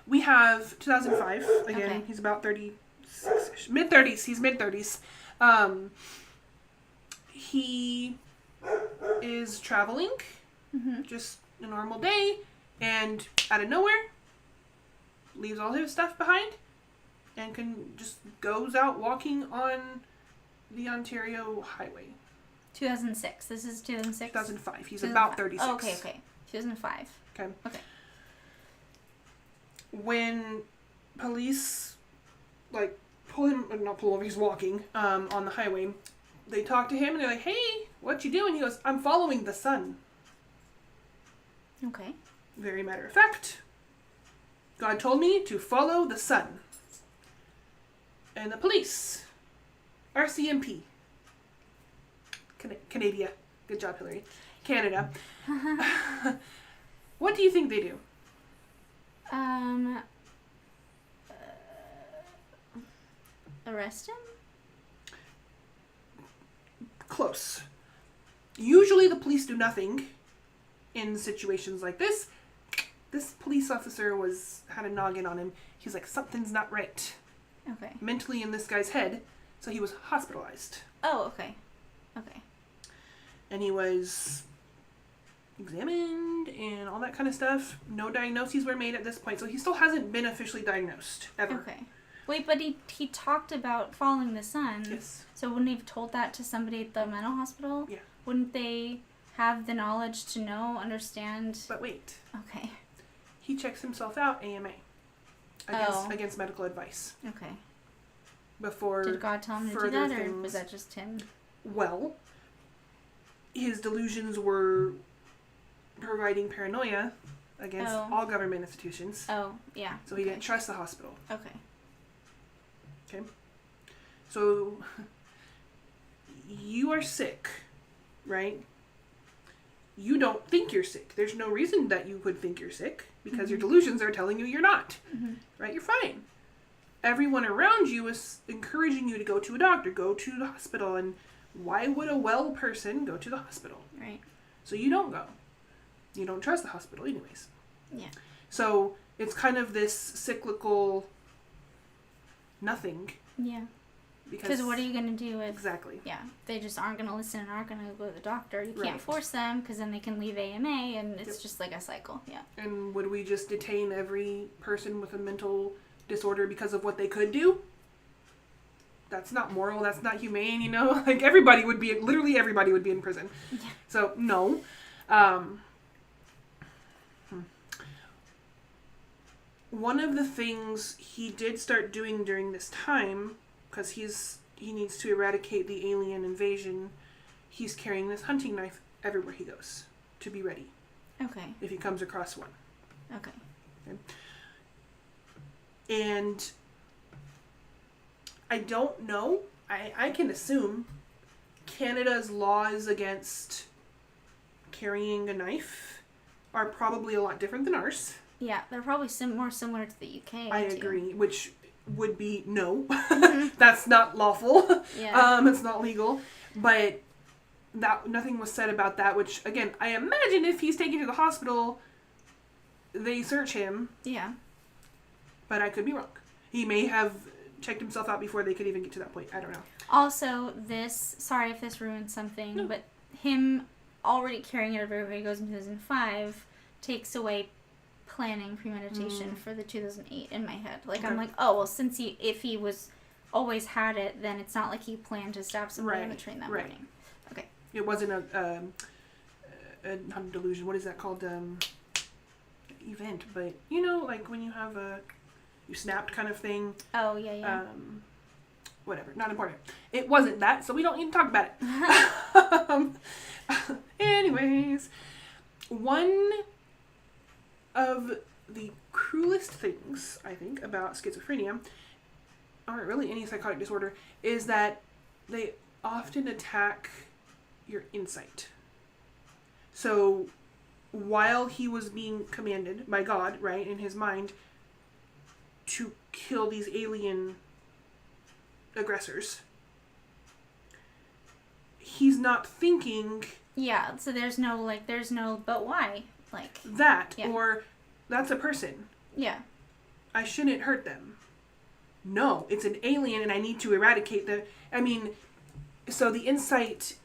we have 2005. Again, okay. He's about 36-ish. Mid-30s. He's mid-30s. He is traveling, just a normal day, and out of nowhere, leaves all his stuff behind, and just goes out walking on the Ontario highway. 2006. This is 2006? 2005. He's about 36. Oh, okay. 2005. Okay. When police, not pull over, he's walking, on the highway, they talk to him and they're like, hey, what you doing? He goes, I'm following the sun. Okay. very matter of fact, God told me to follow the sun. And the police, RCMP, Canada, good job, Hillary, Canada. What do you think they do? Arrest him? Close. Usually the police do nothing in situations like this. This police officer had a noggin on him. He's like, something's not right. Okay. Mentally in this guy's head, so he was hospitalized. Oh, okay. Okay. And he was examined and all that kind of stuff. No diagnoses were made at this point, so he still hasn't been officially diagnosed, ever. Okay. Wait, but he talked about following the sun. Yes. So wouldn't he have told that to somebody at the mental hospital? Yeah. Wouldn't they have the knowledge to know, understand? But wait. Okay. He checks himself out AMA. Against medical advice. Okay. Before did God tell him to do that, or was that just him? Well, his delusions were providing paranoia against all government institutions. Oh, yeah. So he didn't trust the hospital. Okay. Okay. So you are sick, right? You don't think you're sick. There's no reason that you would think you're sick because your delusions are telling you you're not. Mm-hmm. Right? You're fine. Everyone around you is encouraging you to go to a doctor, go to the hospital, and why would a well person go to the hospital? Right. So you don't go. You don't trust the hospital anyways. Yeah. So it's kind of this cyclical nothing. Yeah. Because what are you going to do if... Exactly. Yeah. They just aren't going to listen and aren't going to go to the doctor. You can't force them because then they can leave AMA and it's just like a cycle. Yeah. And would we just detain every person with a mental disorder because of what they could do? That's not moral. That's not humane, you know? Like literally everybody would be in prison. Yeah. So, no. One of the things he did start doing during this time, because he needs to eradicate the alien invasion, he's carrying this hunting knife everywhere he goes to be ready. Okay. If he comes across one. Okay. And I don't know. I can assume Canada's laws against carrying a knife are probably a lot different than ours. Yeah, they're probably more similar to the UK. I agree, which would be no. That's not lawful. Yeah. It's not legal. But nothing was said about that, which, again, I imagine if he's taken to the hospital, they search him. Yeah. But I could be wrong. He may have checked himself out before they could even get to that point. I don't know. Also, sorry if this ruins something, but him already carrying it everywhere he goes in 2005 takes away planning, premeditation for the 2008 in my head. Like, I'm like, oh, well, if he was always had it, then it's not like he planned to stab somebody on the train that morning. Okay. It wasn't not a delusion. What is that called? Event. But, you know, like when you have you snapped kind of thing. Oh, yeah. Whatever. Not important. It wasn't that, so we don't need to talk about it. Anyways, one of the cruelest things, I think, about schizophrenia, or really any psychotic disorder, is that they often attack your insight. So, while he was being commanded by God, right, in his mind, to kill these alien aggressors, he's not thinking... Yeah, so there's no, but why? Like... That, or, that's a person. Yeah. I shouldn't hurt them. No, it's an alien and I need to eradicate the... I mean, so the insight,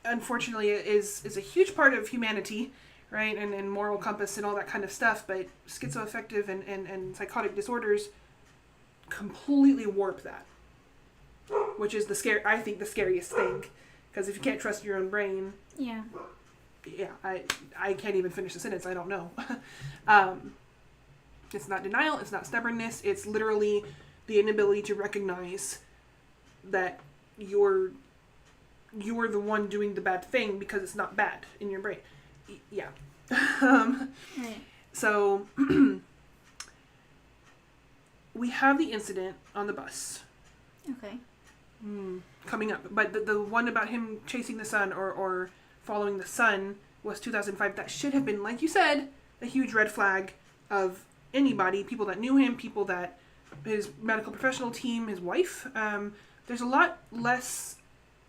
unfortunately, is a huge part of humanity, right? And moral compass and all that kind of stuff, but schizoaffective and psychotic disorders completely warp that. Which is I think the scariest thing. Because if you can't trust your own brain... Yeah. Yeah, I can't even finish the sentence. I don't know. It's not denial. It's not stubbornness. It's literally the inability to recognize that you're the one doing the bad thing because it's not bad in your brain. Yeah. Right. So, we have the incident on the bus. Okay. Coming up. But the one about him chasing the sun or following the sun was 2005. That should have been, like you said, a huge red flag of anybody, people that knew him, people that, his medical professional team, his wife. There's a lot less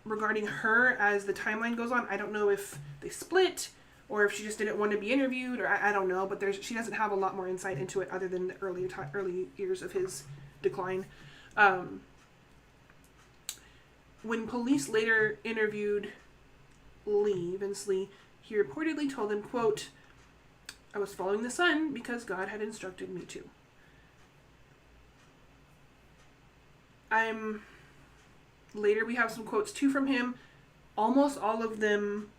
regarding her as the timeline goes on. I don't know if they split or if she just didn't want to be interviewed, or I don't know, but she doesn't have a lot more insight into it other than the early years of his decline. When police later interviewed Vince Lee, he reportedly told them, quote, "I was following the sun because God had instructed me to." Later we have some quotes too from him. Almost all of them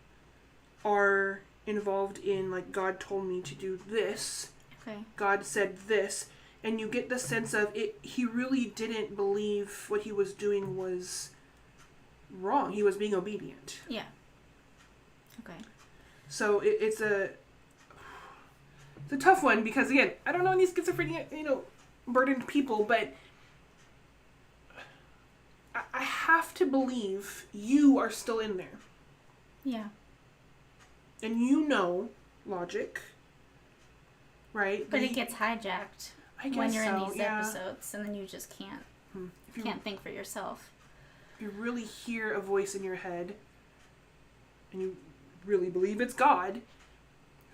are involved in, like, God told me to do this. Okay. God said this. And you get the sense of it. He really didn't believe what he was doing was wrong. He was being obedient. Yeah. Okay. So it's a tough one because, again, I don't know any schizophrenia, burdened people, but I have to believe you are still in there. Yeah. And logic, right? But it gets hijacked when you're in these episodes, and then you just can't think for yourself. If you really hear a voice in your head, and you really believe it's God,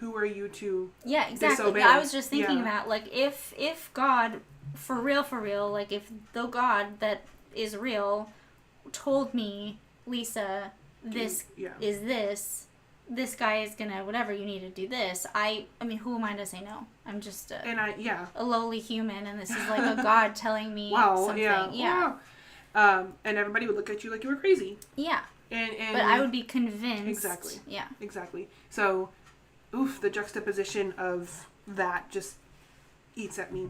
who are you to disobey? Yeah, I was just thinking that, like, if God, for real, like, if the God that is real told me, Lisa, this is this guy is gonna, whatever, you need to do this. I mean, who am I to say no? I'm just a lowly human, and this is like a God telling me something. Yeah. And everybody would look at you like you were crazy. Yeah. And but I would be convinced. Exactly. Yeah. Exactly. So, the juxtaposition of that just eats at me.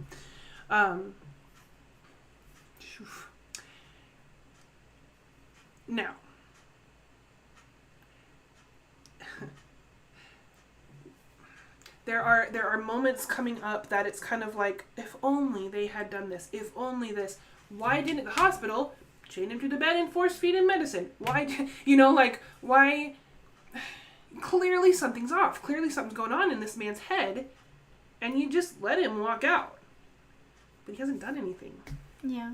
Now, there are moments coming up that it's kind of like, if only they had done this, if only this. Why didn't the hospital chain him to the bed and force feed him medicine? Why, why? Clearly something's off. Clearly something's going on in this man's head, and you just let him walk out. But he hasn't done anything. Yeah.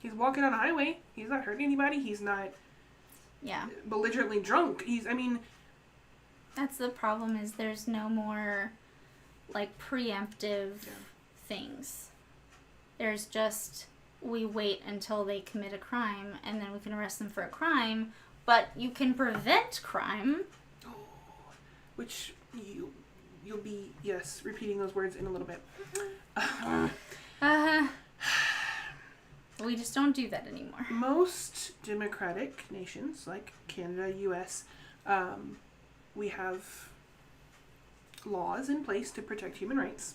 He's walking on a highway. He's not hurting anybody. He's not belligerently drunk. That's the problem, is there's no more, like, preemptive things. There's just, we wait until they commit a crime, and then we can arrest them for a crime, but you can prevent crime. Which you'll be, repeating those words in a little bit. We just don't do that anymore. Most democratic nations, like Canada, U.S., we have laws in place to protect human rights.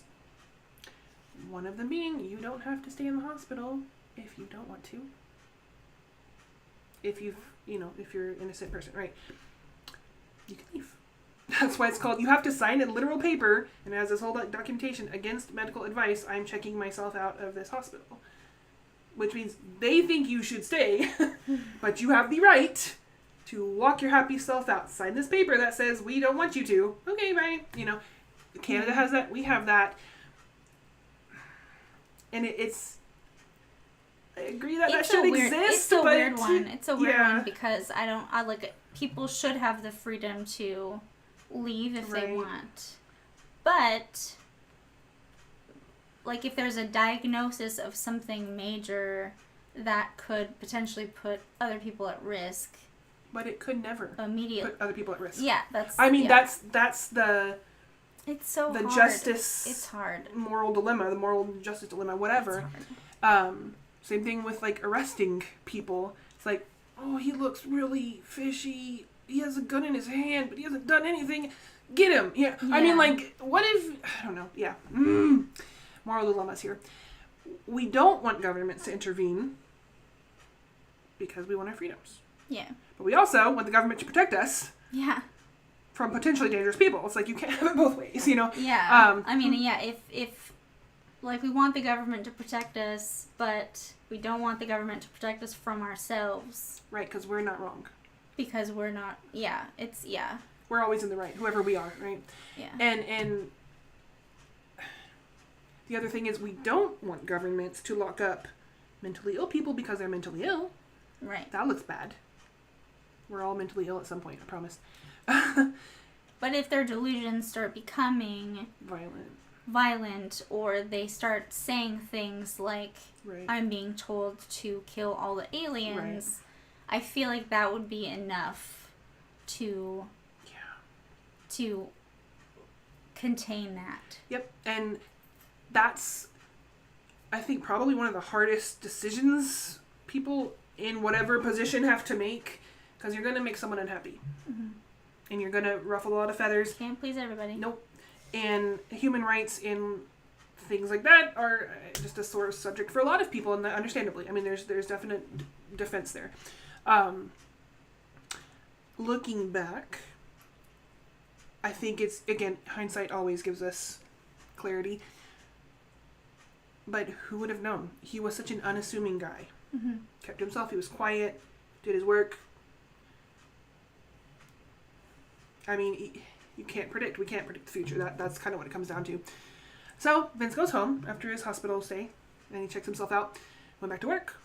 One of them being, you don't have to stay in the hospital if you don't want to. If if you're an innocent person, right? You can leave. That's why it's called, you have to sign a literal paper, and it has this whole documentation against medical advice. I'm checking myself out of this hospital. Which means they think you should stay, but you have the right to walk your happy self out. Sign this paper that says we don't want you to. Okay, bye. Canada has that. We have that. And it's... I agree that should exist. It's a weird one. It's a weird one because people should have the freedom to leave if they want. But... like, if there's a diagnosis of something major that could potentially put other people at risk. But it could never put other people at risk. Yeah, that's... that's the... It's so the hard. Justice... It's hard. Moral dilemma, the moral justice dilemma, whatever. Same thing with, like, arresting people. It's like, oh, he looks really fishy. He has a gun in his hand, but he hasn't done anything. Get him! Yeah. I mean, like, what if... I don't know. Yeah. Moral dilemmas here. We don't want governments to intervene because we want our freedoms. Yeah. But we also want the government to protect us. Yeah. from potentially dangerous people. It's like, you can't have it both ways, you know? Yeah. I mean, yeah, if like, we want the government to protect us, but we don't want the government to protect us from ourselves. Right, because we're not wrong. Because we're not, We're always in the right, whoever we are, right? Yeah. And the other thing is, we don't want governments to lock up mentally ill people because they're mentally ill. Right. That looks bad. We're all mentally ill at some point, I promise. But if their delusions start becoming violent, or they start saying things like, right. I'm being told to kill all the aliens, right. I feel like that would be enough to contain that. Yep. And that's, I think, probably one of the hardest decisions people in whatever position have to make, because you're going to make someone unhappy. Mm-hmm. And you're going to ruffle a lot of feathers. Can't please everybody. Nope. And human rights in things like that are just a sore subject for a lot of people, and understandably. I mean, there's definite defense there. Looking back, I think it's, again, hindsight always gives us clarity. But who would have known? He was such an unassuming guy. Mm-hmm. Kept to himself. He was quiet. Did his work. I mean, you can't predict. We can't predict the future. That's kind of what it comes down to. So, Vince goes home after his hospital stay, and he checks himself out. Went back to work.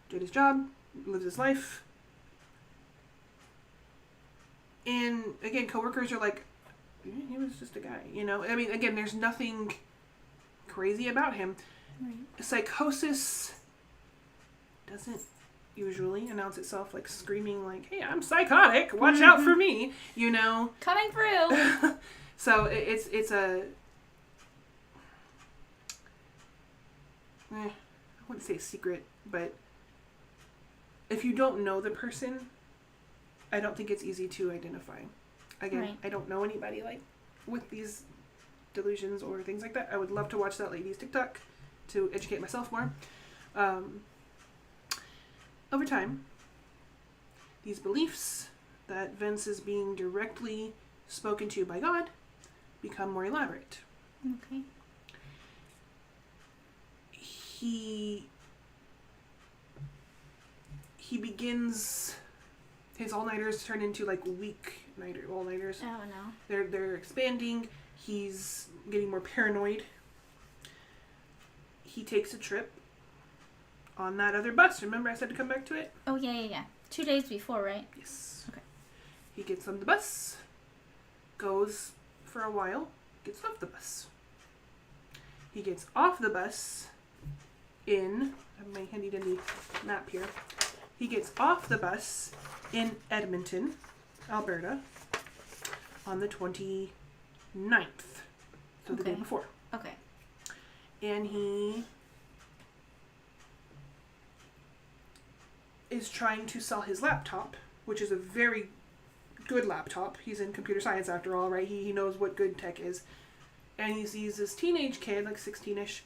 Did his job. Lives his life. And, again, coworkers are like, he was just a guy, you know? I mean, again, there's nothing crazy about him. Right. Psychosis doesn't usually announce itself like screaming like, hey, I'm psychotic, watch out for me, you know? Coming through. So it's a... I wouldn't say secret, but if you don't know the person, I don't think it's easy to identify. Again, right. I don't know anybody like with these delusions or things like that. I would love to watch that lady's TikTok to educate myself more. Over time, these beliefs that Vince is being directly spoken to by God become more elaborate. Okay. He begins, his all-nighters turn into like week-nighter all-nighters. Oh no. They're expanding. He's getting more paranoid. He takes a trip on that other bus. Remember I said to come back to it? Oh, yeah. 2 days before, right? Yes. Okay. He gets on the bus, goes for a while, gets off the bus. He gets off the bus in, I have my handy-dandy map here. He gets off the bus in Edmonton, Alberta, on the 29th. So the day before. Okay. And he is trying to sell his laptop, which is a very good laptop. He's in computer science after all, right? He knows what good tech is. And he sees this teenage kid, like 16-ish,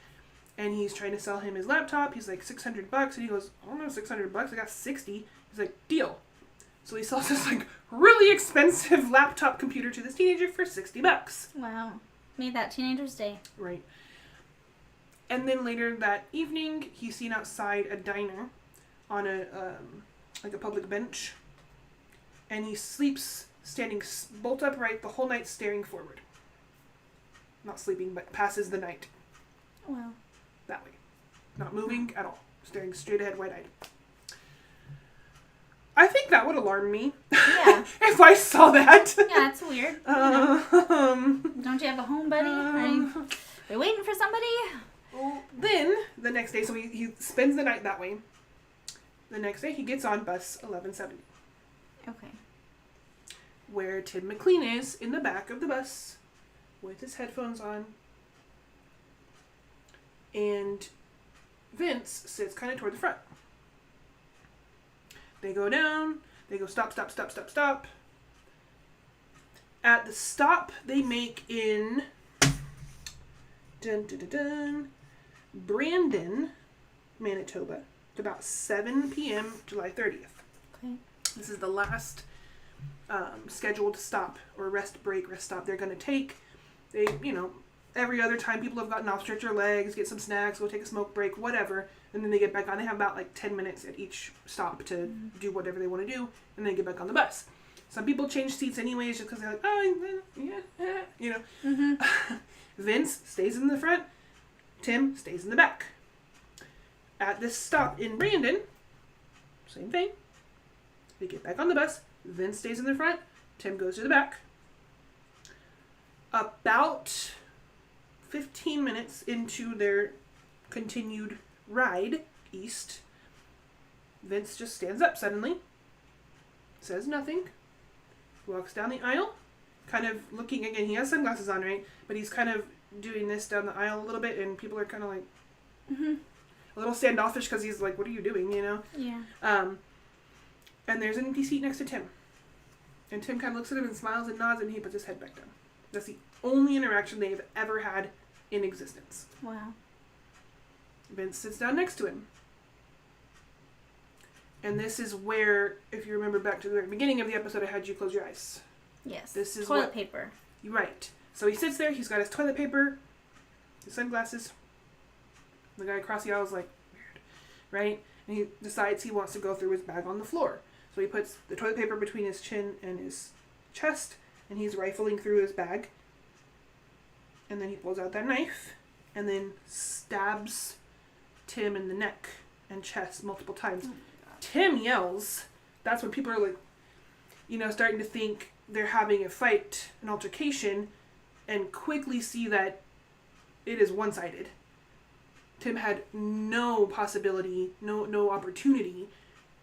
and he's trying to sell him his laptop. He's like, $600. And he goes, I don't know, $600. I got 60. He's like, deal. So he sells this like really expensive laptop computer to this teenager for $60. Wow. Made that teenager's day. Right. And then later that evening, he's seen outside a diner on a like a public bench, and he sleeps standing bolt upright the whole night, staring forward. Not sleeping, but passes the night. Wow. That way. Not moving at all. Staring straight ahead, wide-eyed. I think that would alarm me. Yeah. If I saw that. Yeah, it's weird. Don't you have a home, buddy? Are you waiting for somebody? Well, then, the next day, so he spends the night that way. The next day, he gets on bus 1170. Okay. Where Tim McLean is, in the back of the bus, with his headphones on. And Vince sits kind of toward the front. They go down. They go stop. At the stop they make in Brandon, Manitoba, at about 7 p.m. July 30th. Okay. This is the last scheduled stop or rest stop they're going to take. They, every other time people have gotten off, stretch their legs, get some snacks, go take a smoke break, whatever, and then they get back on. They have about 10 minutes at each stop to do whatever they want to do, and then get back on the bus. Some people change seats anyways just because they're like, oh, yeah. Mm-hmm. Vince stays in the front. Tim stays in the back. At this stop in Brandon, same thing. They get back on the bus. Vince stays in the front. Tim goes to the back. About 15 minutes into their continued ride east, Vince just stands up suddenly, says nothing, walks down the aisle, kind of looking again. He has sunglasses on, right? But he's kind of doing this down the aisle a little bit, and people are kind of like a little standoffish because he's like, "What are you doing?" Yeah. And there's an empty seat next to Tim, and Tim kind of looks at him and smiles and nods, and he puts his head back down. That's the only interaction they've ever had in existence. Wow. Vince sits down next to him. And this is where, if you remember back to the very beginning of the episode, I had you close your eyes. Yes. This is toilet paper. Right. So he sits there, he's got his toilet paper, his sunglasses. The guy across the aisle is like, weird. Right? And he decides he wants to go through his bag on the floor. So he puts the toilet paper between his chin and his chest, and he's rifling through his bag. And then he pulls out that knife, and then stabs Tim in the neck and chest multiple times. Oh, Tim yells. That's when people are like, starting to think they're having a fight, an altercation, and quickly see that it is one-sided. Tim had no possibility, no opportunity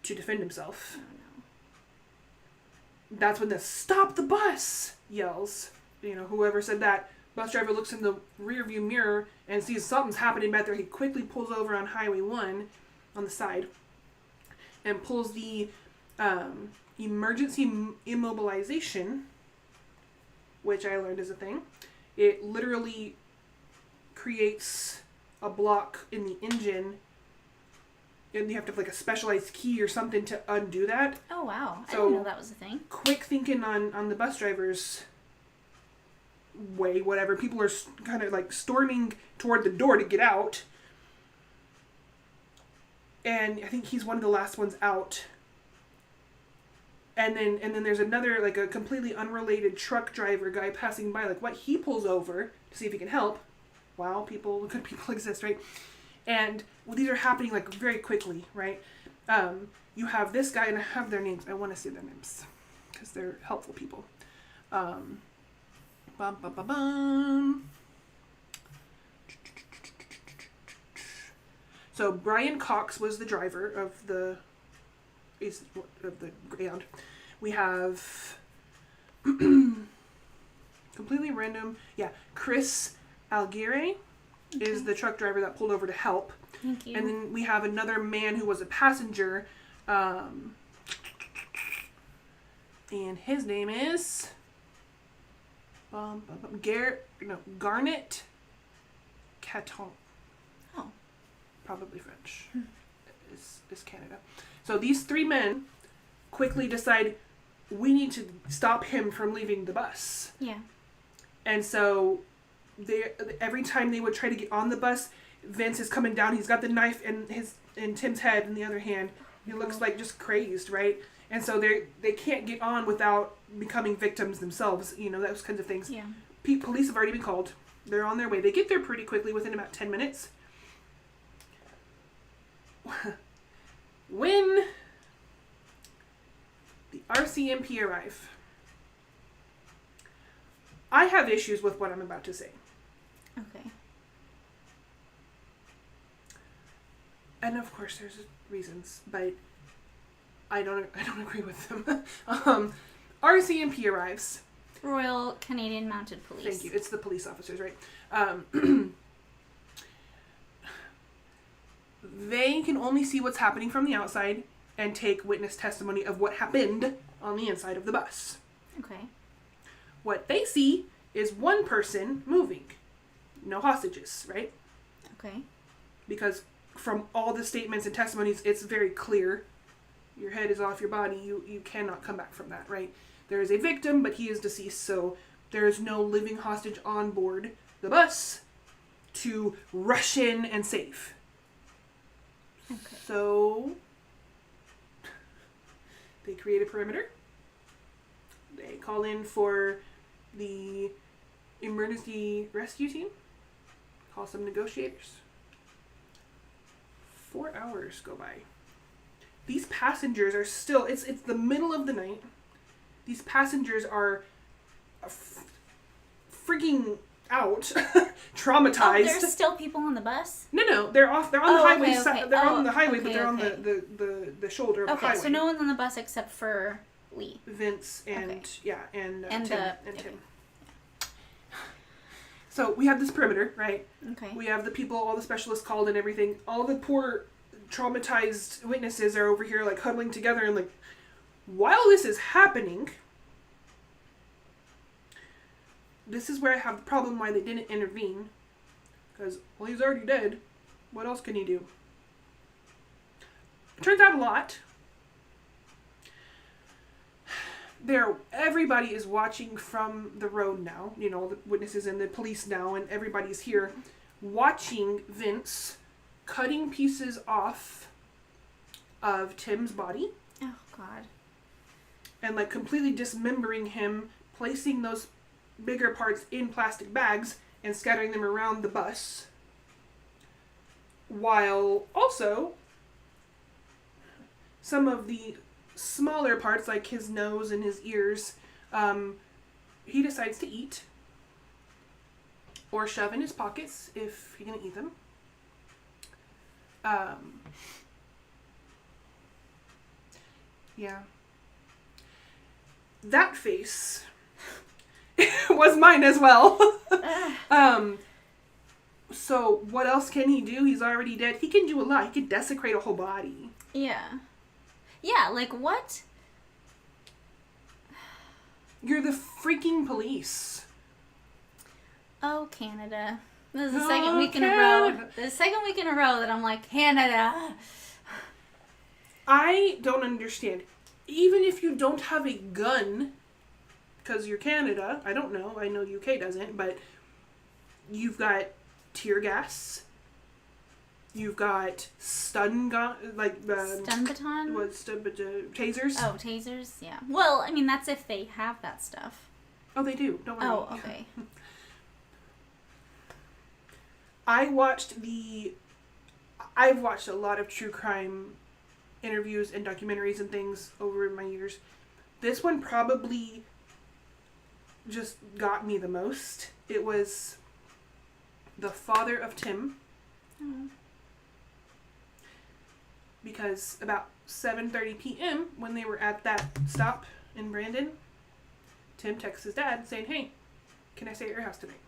to defend himself. Oh, no. That's when the "stop the bus" yells. Whoever said that. Bus driver looks in the rearview mirror and sees something's happening back there. He quickly pulls over on Highway 1 on the side and pulls the emergency immobilization, which I learned is a thing. It literally creates a block in the engine, and you have to have a specialized key or something to undo that. Oh, wow. So, I didn't know that was a thing. Quick thinking on the bus driver's way, whatever. People are kind of storming toward the door to get out. And I think he's one of the last ones out. And then there's another, a completely unrelated truck driver guy passing by. He pulls over to see if he can help. Wow, good people exist, right? And these are happening, very quickly, right? You have this guy, and I have their names. I want to say their names, because they're helpful people. Bum, bum, bum, bum. So Brian Cox was the driver of the Greyhound. We have completely random. Yeah, Chris Alguire is the truck driver that pulled over to help. Thank you. And then we have another man who was a passenger, and his name is Garnet Caton. Oh. Probably French. Is Canada. So these three men quickly decide, we need to stop him from leaving the bus. Yeah. And so every time they would try to get on the bus, Vince is coming down. He's got the knife in Tim's head in the other hand. He looks just crazed, right? And so they can't get on without becoming victims themselves, those kinds of things. Yeah. Police have already been called. They're on their way. They get there pretty quickly, within about 10 minutes. When the RCMP arrive, I have issues with what I'm about to say. Okay. And of course there's reasons, but I don't agree with them. RCMP arrives. Royal Canadian Mounted Police. Thank you. It's the police officers, right? They can only see what's happening from the outside and take witness testimony of what happened on the inside of the bus. Okay. What they see is one person moving. No hostages, right? Okay. Because from all the statements and testimonies, it's very clear. Your head is off your body. You cannot come back from that, right? there is a victim, but he is deceased, so there is no living hostage on board the bus to rush in and save. Okay. So they create a perimeter. They call in for the emergency rescue team. Call some negotiators. 4 hours go by. These passengers are still, it's the middle of the night. These passengers are freaking out, traumatized. Oh, there's still people on the bus? No, they're on the highway. Okay. They're on the highway, but they're on the shoulder of the highway. Okay, so no one's on the bus except for Lee. Vince and Tim. Okay. So we have this perimeter, right? Okay. We have the people, all the specialists called and everything. All the poor traumatized witnesses are over here like huddling together and like, while this is happening, this is where I have the problem why they didn't intervene. Because, well, he's already dead. What else can he do? It turns out a lot. Everybody is watching from the road now. You know, the witnesses and the police now, and everybody's here watching Vince cutting pieces off of Tim's body. Oh, God. And, like, completely dismembering him, placing those bigger parts in plastic bags, and scattering them around the bus. While also, some of the smaller parts, like his nose and his ears, he decides to eat. Or shove in his pockets if he's going to eat them. Yeah. That face was mine as well. So what else can he do? He's already dead. He can do a lot. He can desecrate a whole body. Yeah. Yeah, like what? You're the freaking police. Oh, Canada. This is the second week in a row. The second week in a row that I'm like, Canada. I don't understand. Even if you don't have a gun, because you're Canada, I don't know. I know UK doesn't, but you've got tear gas. You've got stun baton? Tasers? Oh, tasers, yeah. Well, I mean, that's if they have that stuff. Oh, they do. Don't worry. Oh, okay. I've watched a lot of true crime interviews and documentaries and things over my years. This one probably just got me the most. It was the father of Tim. Oh. Because about 7:30 p.m. when they were at that stop in Brandon, Tim texts his dad saying, "Hey, can I stay at your house tonight?"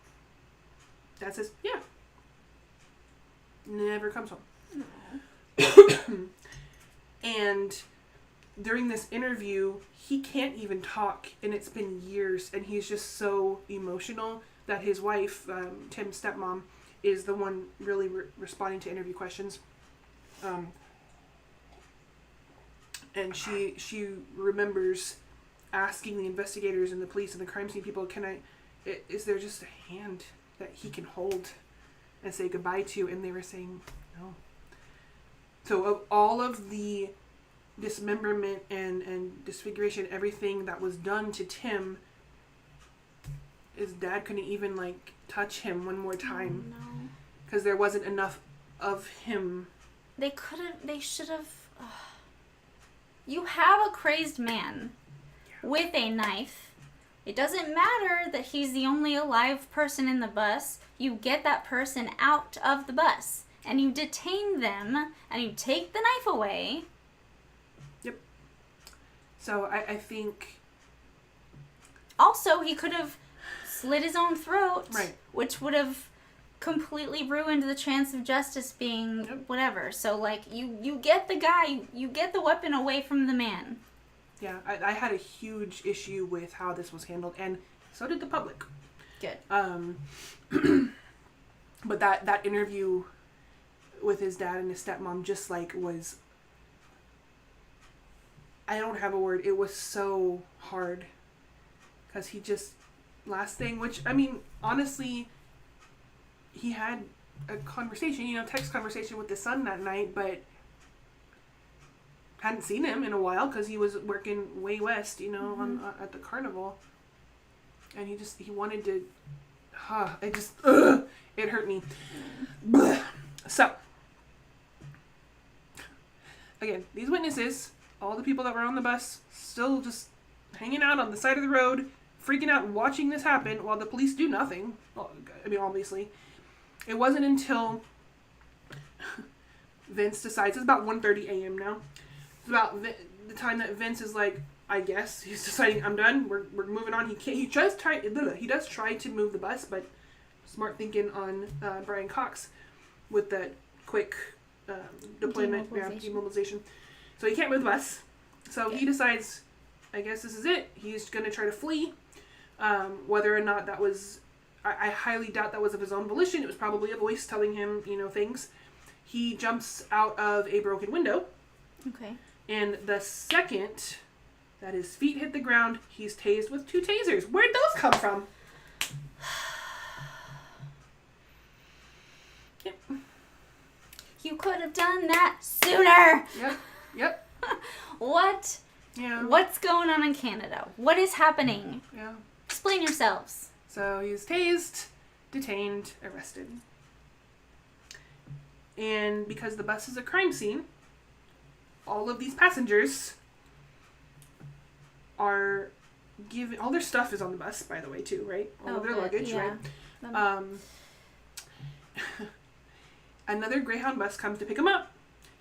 Dad says, "Yeah." Never comes home. No. And during this interview, he can't even talk, and it's been years, and he's just so emotional that his wife, Tim's stepmom, is the one really responding to interview questions. And she remembers asking the investigators and the police and the crime scene people, is there just a hand that he can hold and say goodbye to? And they were saying no. So of all of the dismemberment and disfiguration, everything that was done to Tim, his dad couldn't even like touch him one more time. Oh, no. Because there wasn't enough of him. They should have. You have a crazed man with a knife. It doesn't matter that he's the only alive person in the bus. You get that person out of the bus and you detain them and you take the knife away. Yep. So I think... Also, he could have slit his own throat. Right. Which would have completely ruined the chance of justice being whatever. So, like, you get the guy, you get the weapon away from the man. Yeah, I had a huge issue with how this was handled, and so did the public. Good. But that interview with his dad and his stepmom just, like, was... I don't have a word. It was so hard Because he just, last thing, which, I mean, honestly, he had a conversation, text conversation with his son that night, but hadn't seen him in a while because he was working way west, at the carnival. And he wanted to, it hurt me. So, again, these witnesses, all the people that were on the bus, still just hanging out on the side of the road, freaking out, watching this happen while the police do nothing. Well, I mean, obviously. It wasn't until Vince decides, it's about 1:30 a.m. now. It's about the time that Vince is like, I guess, he's deciding, I'm done, we're moving on. He does try to move the bus, but smart thinking on Brian Cox with that quick deployment, demobilization. So he can't move the bus. So he decides, I guess this is it. He's going to try to flee. Whether or not that was, I highly doubt that was of his own volition. It was probably a voice telling him, things. He jumps out of a broken window. Okay. And the second that his feet hit the ground, he's tased with 2 tasers. Where'd those come from? Yep. You could have done that sooner. Yep. What? Yeah. What's going on in Canada? What is happening? Yeah. Explain yourselves. So he's tased, detained, arrested. And because the bus is a crime scene, all of these passengers are given, all their stuff is on the bus, by the way, too, right? All of their luggage, right? Another Greyhound bus comes to pick them up,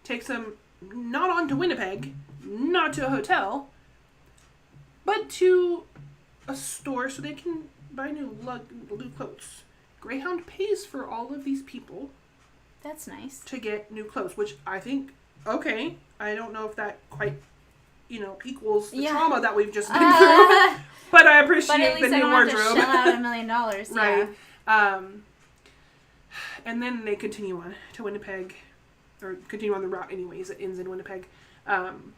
takes them not on to Winnipeg, not to a hotel, but to a store so they can buy new clothes. Greyhound pays for all of these people. That's nice. To get new clothes, which I think, okay, I don't know if that quite, equals the trauma that we've just been through. But I appreciate the new wardrobe. But at least I don't have to shell out $1 million. Right. And then they continue on to Winnipeg, or continue on the route anyways. It ends in Winnipeg. And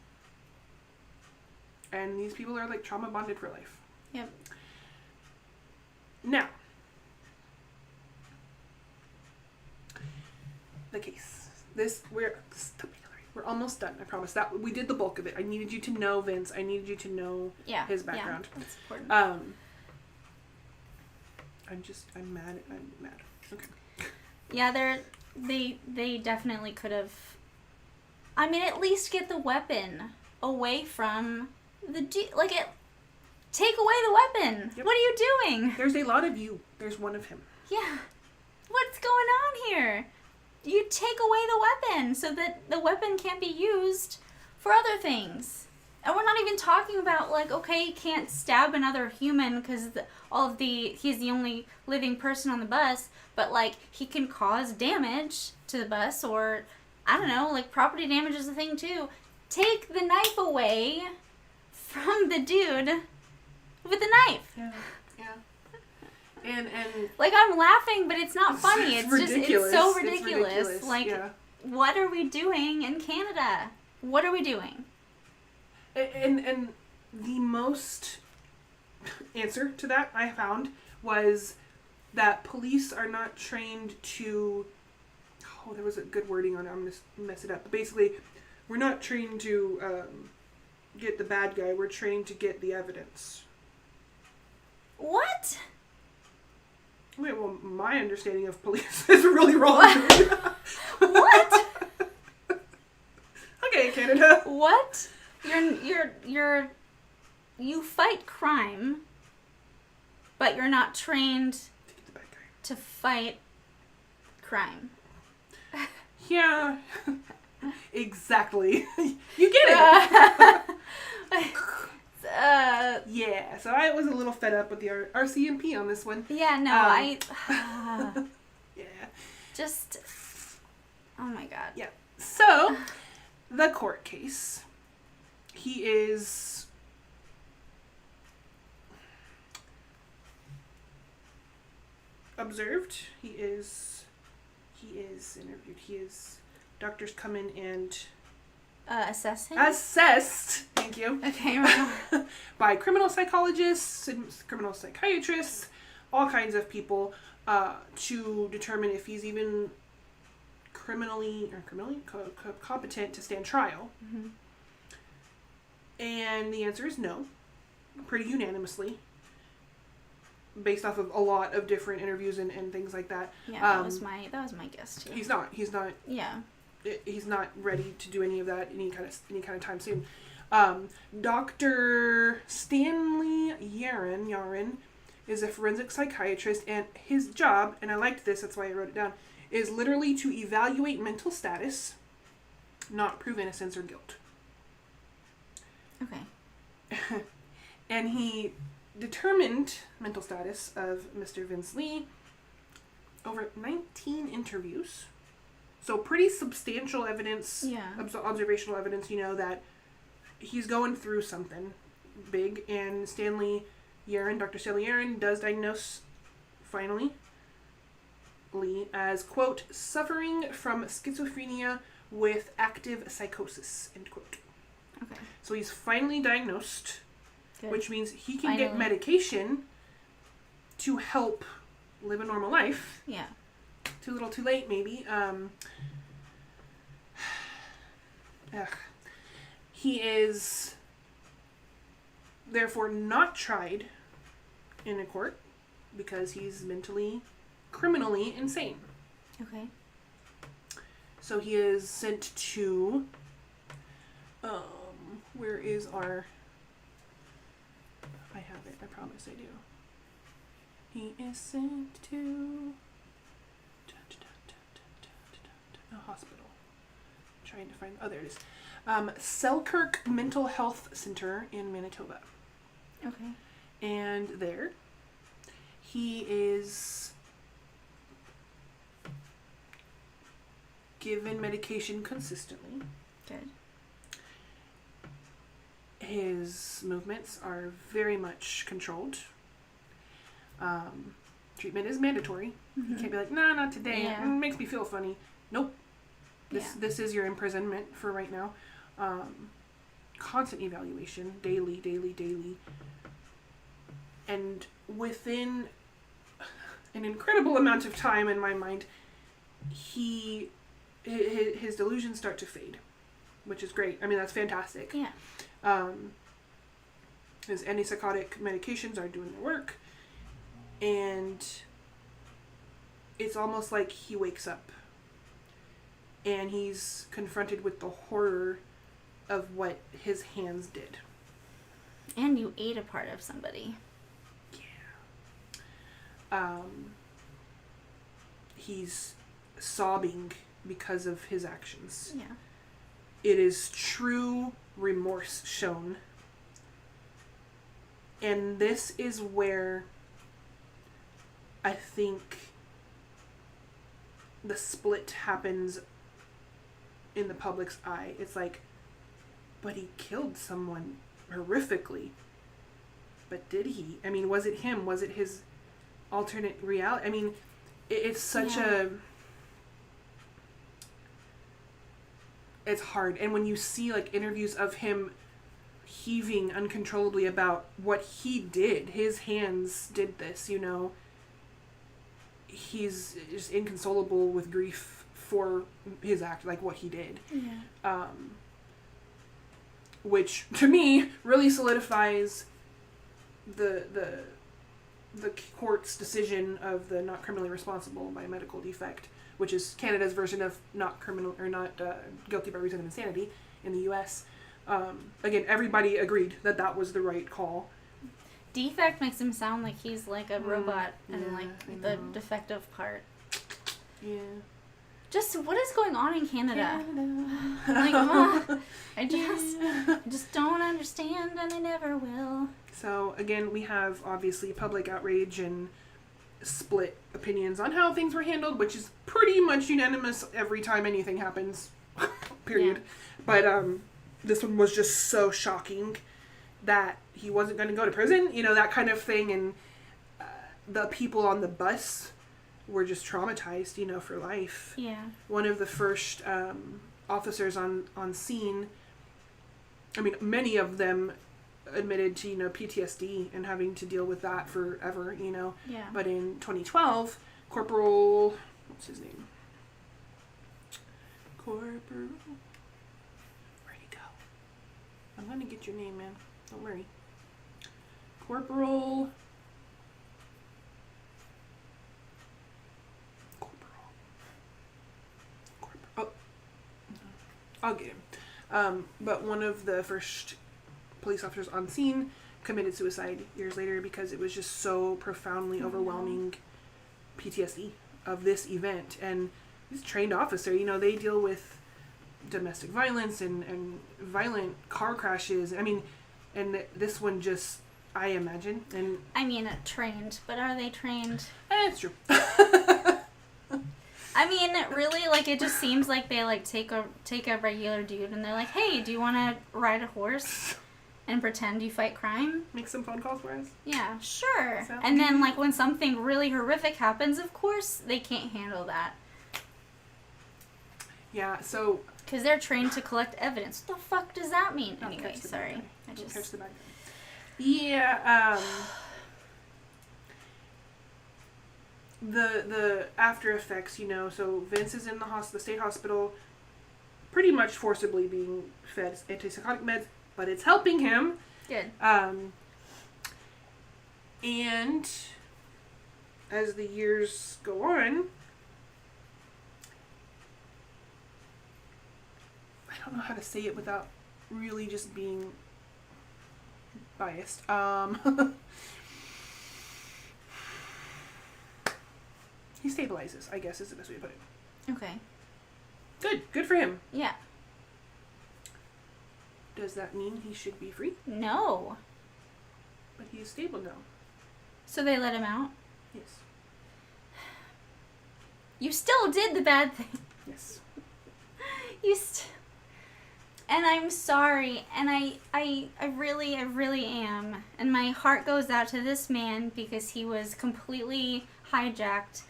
these people are like trauma bonded for life. Yep. Now, the case. We're almost done. I promise. That we did the bulk of it. I needed you to know Vince. I needed you to know his background. Yeah, that's important. I'm mad. Okay. Yeah, they definitely could have. I mean, at least get the weapon away from the take away the weapon. Yep. What are you doing? There's a lot of you. There's one of him. Yeah. What's going on here? You take away the weapon so that the weapon can be used for other things. And we're not even talking about, okay, he can't stab another human because he's the only living person on the bus, but, he can cause damage to the bus or, I don't know, property damage is a thing, too. Take the knife away from the dude with the knife. Yeah. And I'm laughing, but it's not funny. It's ridiculous. It's so ridiculous. What are we doing in Canada? What are we doing? And the most answer to that I found was that police are not trained to. Oh, there was a good wording on it. I'm gonna mess it up. But basically, we're not trained to get the bad guy. We're trained to get the evidence. What? Wait, well, my understanding of police is really wrong. What? Okay, Canada. What? You fight crime, but you're not trained to fight crime. Yeah. Exactly. You get it. Yeah, so I was a little fed up with the RCMP on this one. Yeah, no, yeah. Just, oh my god. Yeah. So, the court case. He is observed. He is interviewed. Doctors come in and Assessed. Thank you. Okay, right. By criminal psychologists, criminal psychiatrists, all kinds of people, to determine if he's even criminally competent to stand trial. Mm-hmm. And the answer is no, pretty unanimously, based off of a lot of different interviews and things like that. Yeah, that was my guess too. He's not. Yeah. He's not ready to do any of that any kind of time soon. Dr. Stanley Yaren is a forensic psychiatrist, and his job, and I liked this, that's why I wrote it down, is literally to evaluate mental status, not prove innocence or guilt. Okay. And he determined mental status of Mr. Vince Lee over 19 interviews. So pretty substantial evidence, observational evidence, that he's going through something big. And Dr. Stanley Yaren does diagnose, finally, Lee as, quote, suffering from schizophrenia with active psychosis, end quote. Okay. So he's finally diagnosed, good. Which means he can get medication to help live a normal life. Yeah. Too little, too late, maybe. He is therefore not tried in a court because he's criminally insane. Okay. So he is sent to, where is our, I have it, I promise I do. He is sent to a hospital. I'm trying to find, there it is. Selkirk Mental Health Center in Manitoba. Okay. And there, he is given medication consistently. Good. His movements are very much controlled. Treatment is mandatory. Mm-hmm. You can't be like, nah, not today. Yeah. It makes me feel funny. Nope. This is your imprisonment for right now. Constant evaluation, daily. And within an incredible amount of time, in my mind, his delusions start to fade, which is great. I mean, that's fantastic. Yeah. His antipsychotic medications are doing their work, and it's almost like he wakes up and he's confronted with the horror of what his hands did. And you ate a part of somebody. Yeah. He's sobbing because of his actions. Yeah. It is true remorse shown. And this is where I think the split happens in the public's eye. It's like, but he killed someone horrifically. But did he? I mean, was it him? Was it his alternate reality? I mean, it's such it's hard. And when you see like interviews of him heaving uncontrollably about what he did, his hands did this, he's just inconsolable with grief for his act, like what he did. Yeah. Which to me really solidifies the court's decision of the not criminally responsible by medical defect, which is Canada's version of not guilty by reason of insanity in the U.S. Again, everybody agreed that was the right call. Defect makes him sound like he's like a robot and like the defective part. Yeah. Just what is going on in Canada? Like, I just don't understand, and I never will. So again, we have obviously public outrage and split opinions on how things were handled, which is pretty much unanimous every time anything happens. Period. Yeah. But this one was just so shocking that he wasn't going to go to prison, that kind of thing, and the people on the bus were just traumatized, for life. Yeah. One of the first officers on scene, I mean, many of them admitted to, PTSD and having to deal with that forever, Yeah. But in 2012, Corporal, what's his name? Where'd he go? I'm gonna get your name, man. Don't worry. Corporal. Oh, I'll get him. But one of the first police officers on scene committed suicide years later because it was just so profoundly overwhelming PTSD of this event. And he's a trained officer, they deal with domestic violence and violent car crashes. I mean, and this one just, I imagine. And I mean, trained, but are they trained? It's true. I mean, really, like, it just seems like they, like, take a regular dude and they're like, hey, do you want to ride a horse and pretend you fight crime? Make some phone calls for us? Yeah, sure. And then, like, when something really horrific happens, of course, they can't handle that. Yeah, so... Because they're trained to collect evidence. What the fuck does that mean? Anyway, sorry. Catch the bad guy. Yeah, the after effects, so Vince is in the state hospital, pretty much forcibly being fed antipsychotic meds, but it's helping him. Good. And as the years go on, I don't know how to say it without really just being biased. He stabilizes, I guess is the best way to put it. Okay. Good for him. Yeah. Does that mean he should be free? No. But he is stable now. So they let him out? Yes. You still did the bad thing. Yes. And I'm sorry, and I really am. And my heart goes out to this man because he was completely hijacked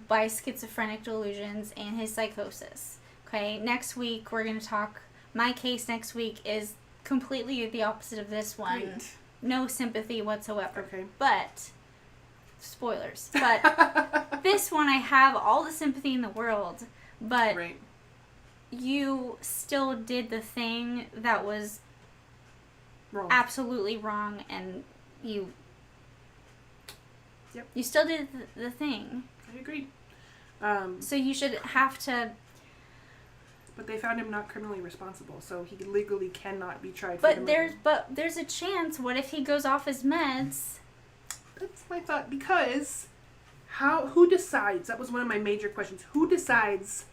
by schizophrenic delusions and his psychosis. Okay, next week we're going to talk. My case next week is completely the opposite of this one. Great. No sympathy whatsoever. Okay. But, spoilers. But this one I have all the sympathy in the world. But right. You still did the thing that was wrong. Absolutely wrong, and you still did the thing. I agree. So you should have to... But they found him not criminally responsible, so he legally cannot be tried for But there's a chance. What if he goes off his meds? That's my thought, because who decides? That was one of my major questions. Who decides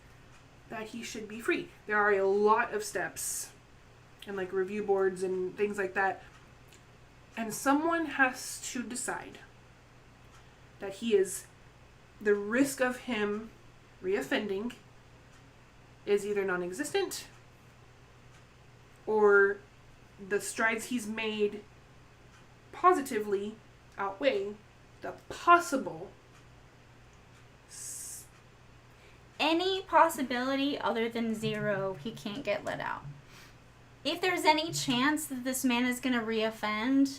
that he should be free? There are a lot of steps and like review boards and things like that. And someone has to decide that the risk of him reoffending is either non-existent or the strides he's made positively outweigh the possible any possibility other than zero, he can't get let out. If there's any chance that this man is going to reoffend,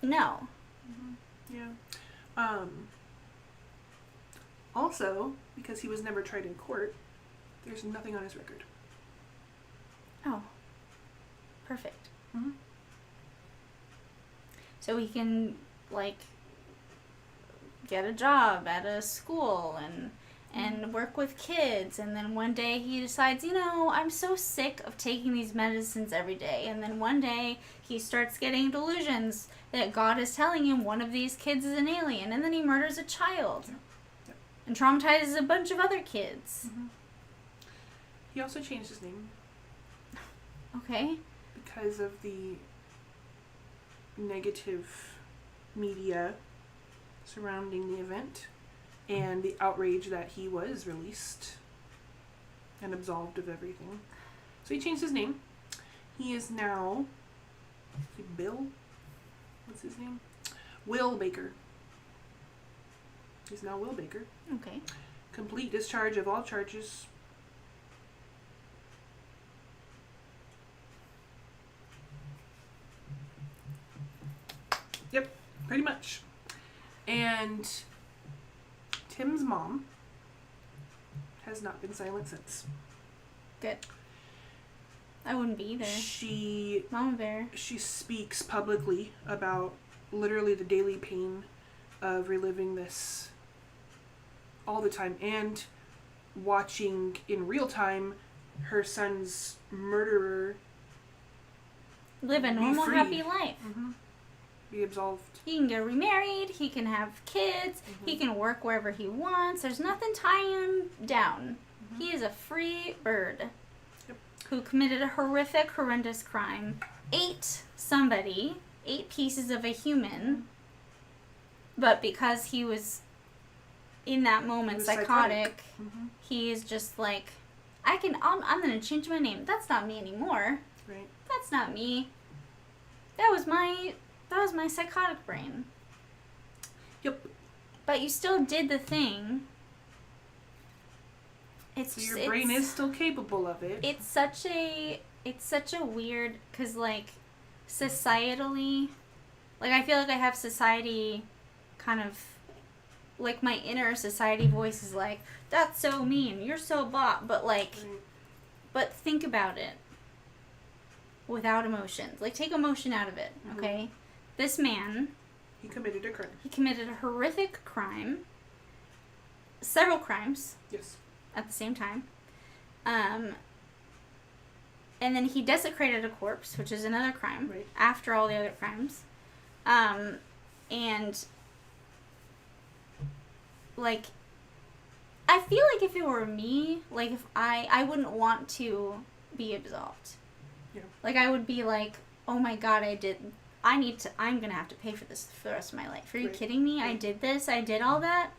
no. Mm-hmm. Yeah. Also, because he was never tried in court, there's nothing on his record. Oh. Perfect. Mm-hmm. So he can, like, get a job at a school and work with kids, and then one day he decides, I'm so sick of taking these medicines every day, and then one day he starts getting delusions that God is telling him one of these kids is an alien, and then he murders a child and traumatizes a bunch of other kids. Mm-hmm. He also changed his name. Okay. Because of the negative media surrounding the event and the outrage that he was released and absolved of everything. So he changed his name. He is now Bill. What's his name? Will Baker. He's now Will Baker. Okay. Complete discharge of all charges. Yep, pretty much. And Tim's mom has not been silent since. Good. I wouldn't be either. Mama Bear. She speaks publicly about literally the daily pain of reliving this all the time and watching in real time her son's murderer live a normal, happy life. Mm-hmm. Be absolved. He can get remarried. He can have kids. Mm-hmm. He can work wherever he wants. There's nothing tying him down. Mm-hmm. He is a free bird who committed a horrific, horrendous crime, ate pieces of a human, but because he was in that moment psychotic. Mm-hmm. He is just like, I'm going to change my name. That's not me anymore. Right. That's not me. That was my psychotic brain. Yep. But you still did the thing. So your brain is still capable of it. It's such a weird, because like societally, like I feel like I have society kind of, like my inner society voice is like, that's so mean, you're so blah, but like, but think about it without emotions. Like take emotion out of it, okay? Mm-hmm. This man, he committed a crime. He committed a horrific crime. Several crimes. Yes. At the same time. And then he desecrated a corpse, which is another crime, after all the other crimes. And, like, I feel like if it were me, like, if I wouldn't want to be absolved. Yeah. Like, I would be like, oh my god, I'm gonna have to pay for this for the rest of my life. Are you kidding me? I did this, I did all that.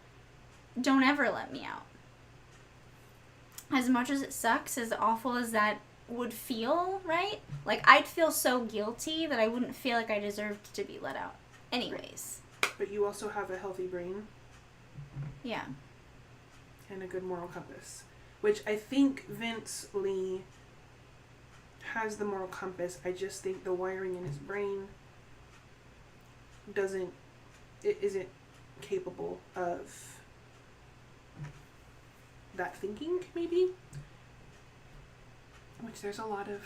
Don't ever let me out. As much as it sucks, as awful as that would feel, right? Like, I'd feel so guilty that I wouldn't feel like I deserved to be let out. Anyways. But you also have a healthy brain. Yeah. And a good moral compass. Which I think Vince Lee has the moral compass. I just think the wiring in his brain isn't capable of that thinking, maybe. Which there's a lot of.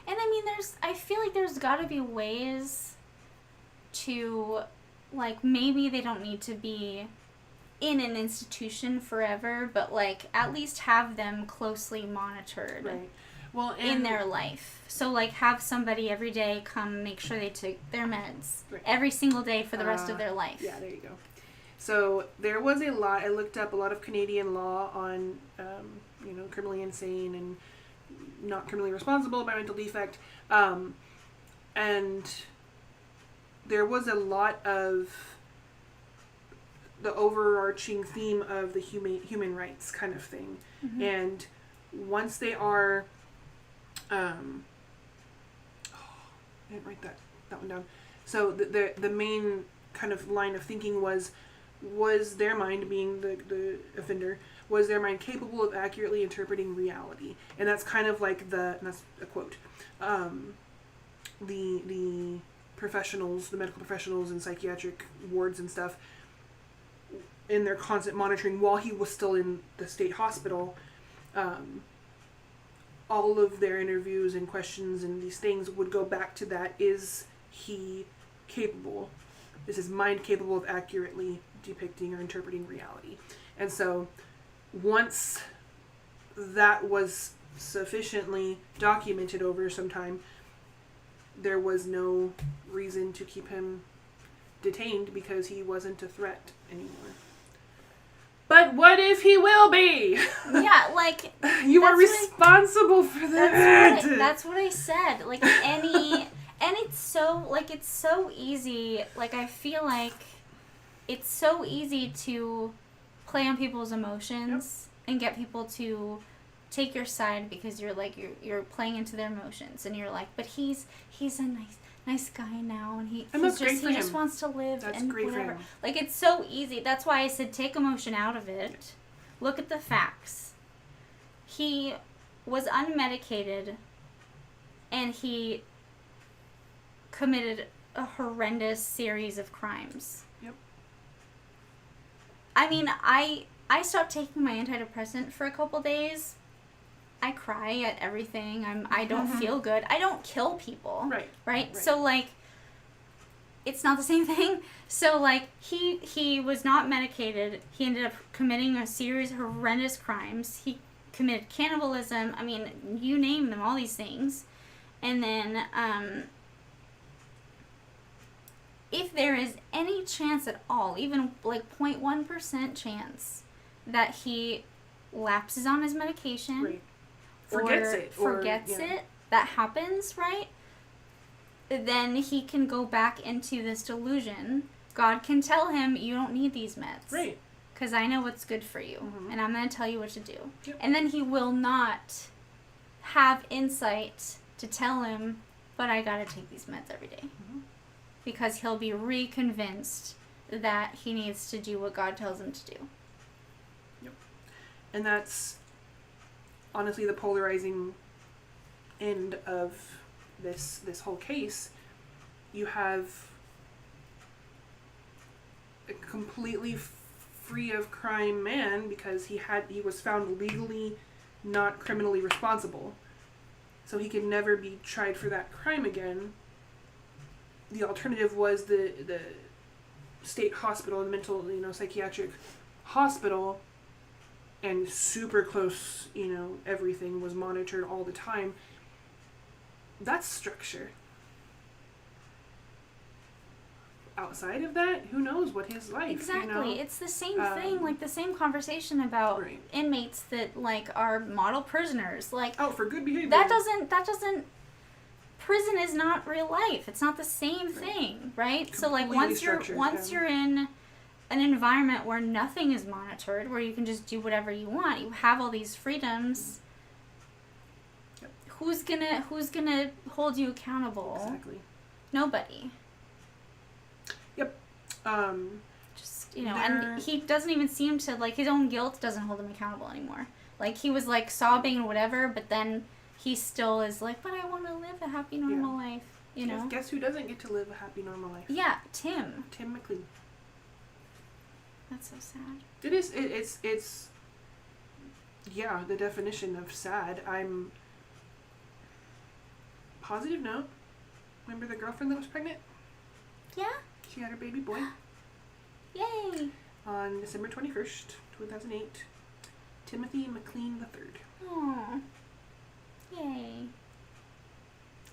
And I mean, I feel like there's gotta be ways to, like, maybe they don't need to be in an institution forever, but like at least have them closely monitored. Right. Well, in their life. So like have somebody every day come make sure they took their meds every single day for the rest of their life. Yeah, there you go. So there was a lot. I looked up a lot of Canadian law on, criminally insane and not criminally responsible by mental defect, and there was a lot of the overarching theme of the human rights kind of thing, mm-hmm. and once they are, I didn't write that one down. So the main kind of line of thinking was their mind, being the offender, was their mind capable of accurately interpreting reality? And that's kind of like and that's a quote, the professionals, the medical professionals in psychiatric wards and stuff, in their constant monitoring while he was still in the state hospital, all of their interviews and questions and these things would go back to that. Is he capable? Is his mind capable of accurately depicting or interpreting reality? And so once that was sufficiently documented over some time, there was no reason to keep him detained because he wasn't a threat anymore. But what if he will be? Yeah, like you are responsible for that. That's what I said. Like and it's so easy. Like I feel like it's so easy to play on people's emotions and get people to take your side because you're playing into their emotions and you're like, but he's a nice guy now and he just wants to live. That's and great whatever. For him. Like it's so easy. That's why I said take emotion out of it. Look at the facts. He was unmedicated and he committed a horrendous series of crimes. Yep. I mean, I stopped taking my antidepressant for a couple days. I cry at everything. I don't feel good. I don't kill people. Right? So, like, it's not the same thing. So, like, he was not medicated. He ended up committing a series of horrendous crimes. He committed cannibalism. I mean, you name them, all these things. And then, if there is any chance at all, even like 0.1% chance that he lapses on his medication, right. Forgets it, that happens, right? Then he can go back into this delusion. God can tell him, you don't need these meds. Right. Because I know what's good for you. And I'm going to tell you what to do. Yep. And then he will not have insight to tell him, but I got to take these meds every day. Because he'll be reconvinced that he needs to do what God tells him to do. Yep. And that's honestly the polarizing end of this whole case. You have a completely free of crime man because he was found legally not criminally responsible. So he could never be tried for that crime again. The alternative was the state hospital, the mental, psychiatric hospital, and super close, everything was monitored all the time. That's structure. Outside of that, who knows what his life, Exactly. It's the same thing, like the same conversation about inmates that, like, are model prisoners. Like, for good behavior. That doesn't, prison is not real life. It's not the same thing, right? So, like, once you're in an environment where nothing is monitored, where you can just do whatever you want, you have all these freedoms. Yep. Who's gonna hold you accountable? Exactly. Nobody. Yep. Just, and he doesn't even seem to, like, his own guilt doesn't hold him accountable anymore. Like, he was, like, sobbing or whatever, but then he still is like, but I want to live a happy, normal life, Guess who doesn't get to live a happy, normal life? Yeah, Tim. Tim McLean. That's so sad. It is. It's. Yeah, the definition of sad. I'm. Positive note. Remember the girlfriend that was pregnant? Yeah. She had her baby boy. Yay. On December 21st, 2008. Timothy McLean III. Aww. Yay.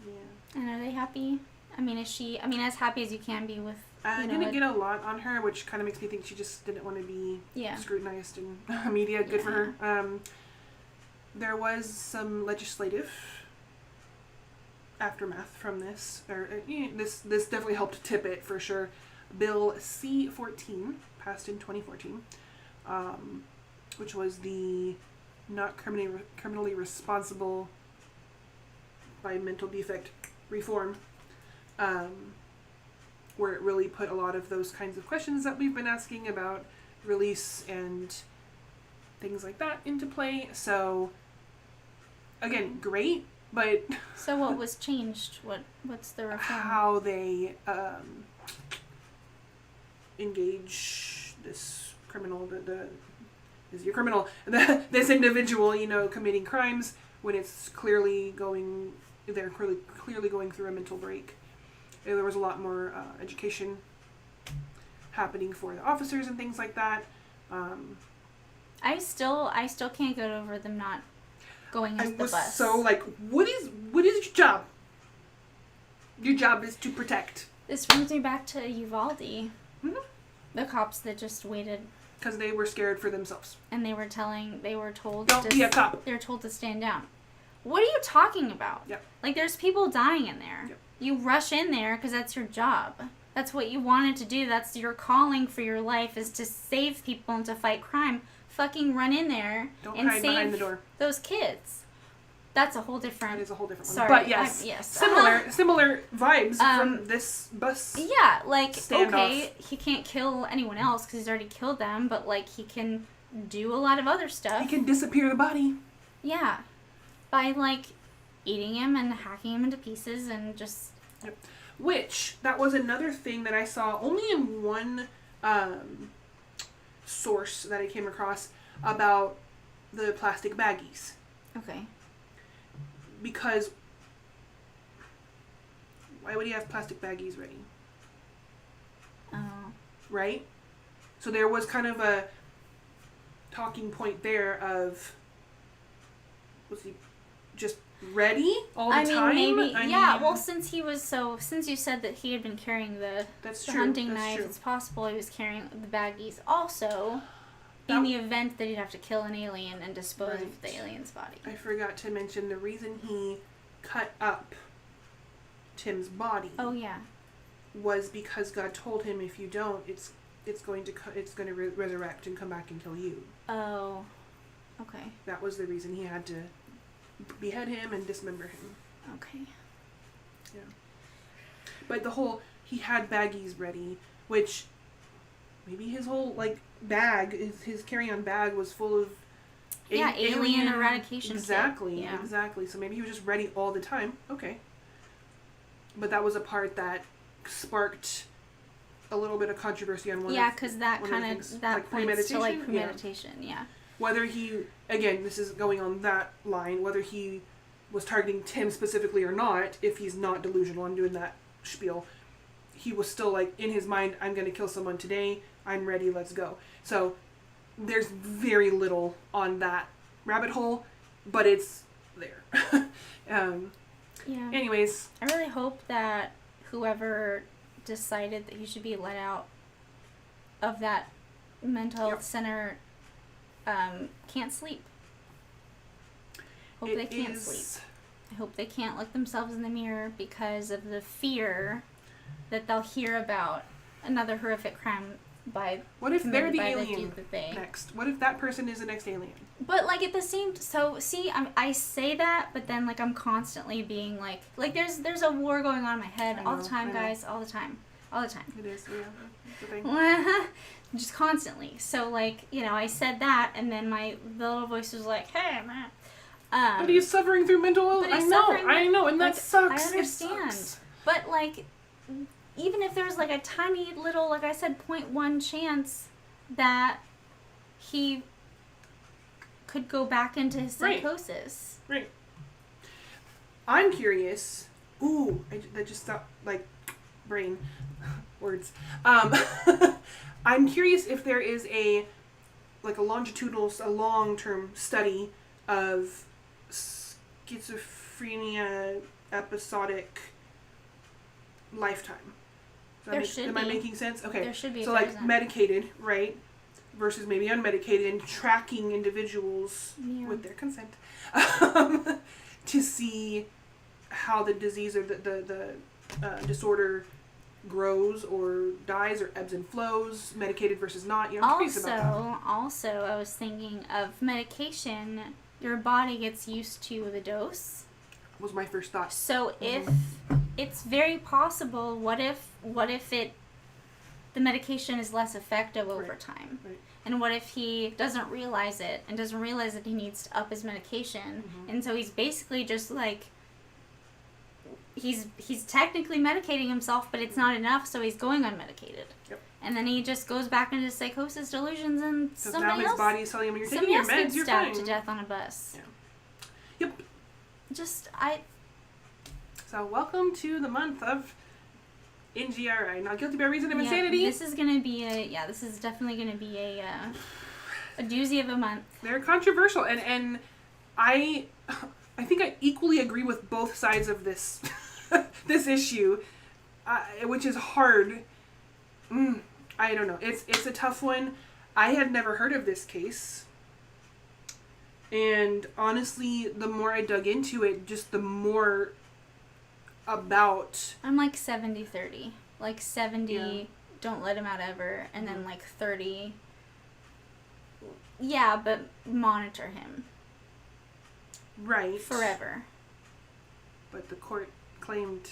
Yeah. And are they happy? I mean, is she, as happy as you can be with, I didn't get a lot on her, which kind of makes me think she just didn't want to be scrutinized in media. Good for her. There was some legislative aftermath from this. This definitely helped tip it, for sure. Bill C-14, passed in 2014, which was the not criminally responsible by mental defect reform, where it really put a lot of those kinds of questions that we've been asking about release and things like that into play. So, again, great, but... So what was changed? What's the reform? How they engage this criminal, this individual, committing crimes when it's clearly going through a mental break. There was a lot more education happening for the officers and things like that. I still can't get over them not going as the bus. I was so like, what is your job? Your job is to protect. This brings me back to Uvalde. Mm-hmm. The cops that just waited. Because they were scared for themselves. And they were told... Don't be a cop. They were told to stand down. What are you talking about? Yep. Like, there's people dying in there. Yep. You rush in there because that's your job. That's what you wanted to do. That's your calling for your life, is to save people and to fight crime. Fucking run in there and hide behind the door. Those kids. That's a whole different... It is a whole different one. Sorry. But yes, similar vibes from this bus Yeah, like, standoff. Okay, he can't kill anyone else because he's already killed them, but, like, he can do a lot of other stuff. He can disappear the body. Yeah. By, like, eating him and hacking him into pieces and just... Yep. Which, that was another thing that I saw only in one source that I came across about the plastic baggies. Okay. Because why would he have plastic baggies ready? Oh. Right? So there was kind of a talking point there of, was he just ready all the time? Maybe. Well, since you said that he had been carrying the hunting knife, it's possible he was carrying the baggies also in the event that he'd have to kill an alien and dispose of the alien's body. I forgot to mention the reason he cut up Tim's body. Oh yeah. Was because God told him, if you don't, it's going to resurrect and come back and kill you. Oh. Okay. That was the reason he had to behead him and dismember him. Okay. Yeah. But he had baggies ready, which maybe his whole bag, his carry-on bag was full of alien eradication. Exactly. Kit. Yeah. Exactly. So maybe he was just ready all the time. Okay. But that was a part that sparked a little bit of controversy on one. Yeah, because that kind of points to premeditation. Yeah. Whether he, again, this is going on that line, whether he was targeting Tim specifically or not, if he's not delusional and doing that spiel, he was still in his mind, I'm going to kill someone today, I'm ready, let's go. So there's very little on that rabbit hole, but it's there. Yeah. Anyways. I really hope that whoever decided that he should be let out of that mental health center can't sleep. Hope they can't sleep. I hope they can't look themselves in the mirror because of the fear that they'll hear about another horrific crime by. What if they're the alien next? What if that person is the next alien? But at the same, I say that, but then I'm constantly being there's a war going on in my head all the time, guys, all the time. It is, yeah. That's the thing. Just constantly. So I said that, and then the little voice was like, "Hey, man." But he's suffering through mental illness. I know, and that sucks. I understand. But even if there's a tiny little, I said, 0.1 chance that he could go back into his psychosis. Right. I'm curious. Ooh, that just stopped, brain words. I'm curious if there is a long-term study of schizophrenia episodic lifetime. Am I making sense? Okay. There should be. So medicated, right? Versus maybe unmedicated, and tracking individuals with their consent to see how the disease or the disorder grows or dies or ebbs and flows, medicated versus not. I'm curious about that. Also, I was thinking of medication. Your body gets used to the dose. Was my first thought. So if it's very possible, what if the medication is less effective over time? Right. And what if he doesn't realize it and doesn't realize that he needs to up his medication, and so he's basically just he's technically medicating himself, but it's not enough, so he's going unmedicated. Yep. And then he just goes back into psychosis delusions, and now his body's telling him, you're taking your meds, you're fine. Stabbed to death on a bus. Yeah. Yep. So welcome to the month of NGRI, not guilty by reason of insanity. This is definitely gonna be a doozy of a month. They're controversial, and I think I equally agree with both sides of this this issue, which is hard. I don't know. It's a tough one. I had never heard of this case. And honestly, the more I dug into it, just the more about... I'm 70-30. 70, don't let him out ever. And then 30, yeah, but monitor him. Right. Forever. But the court claimed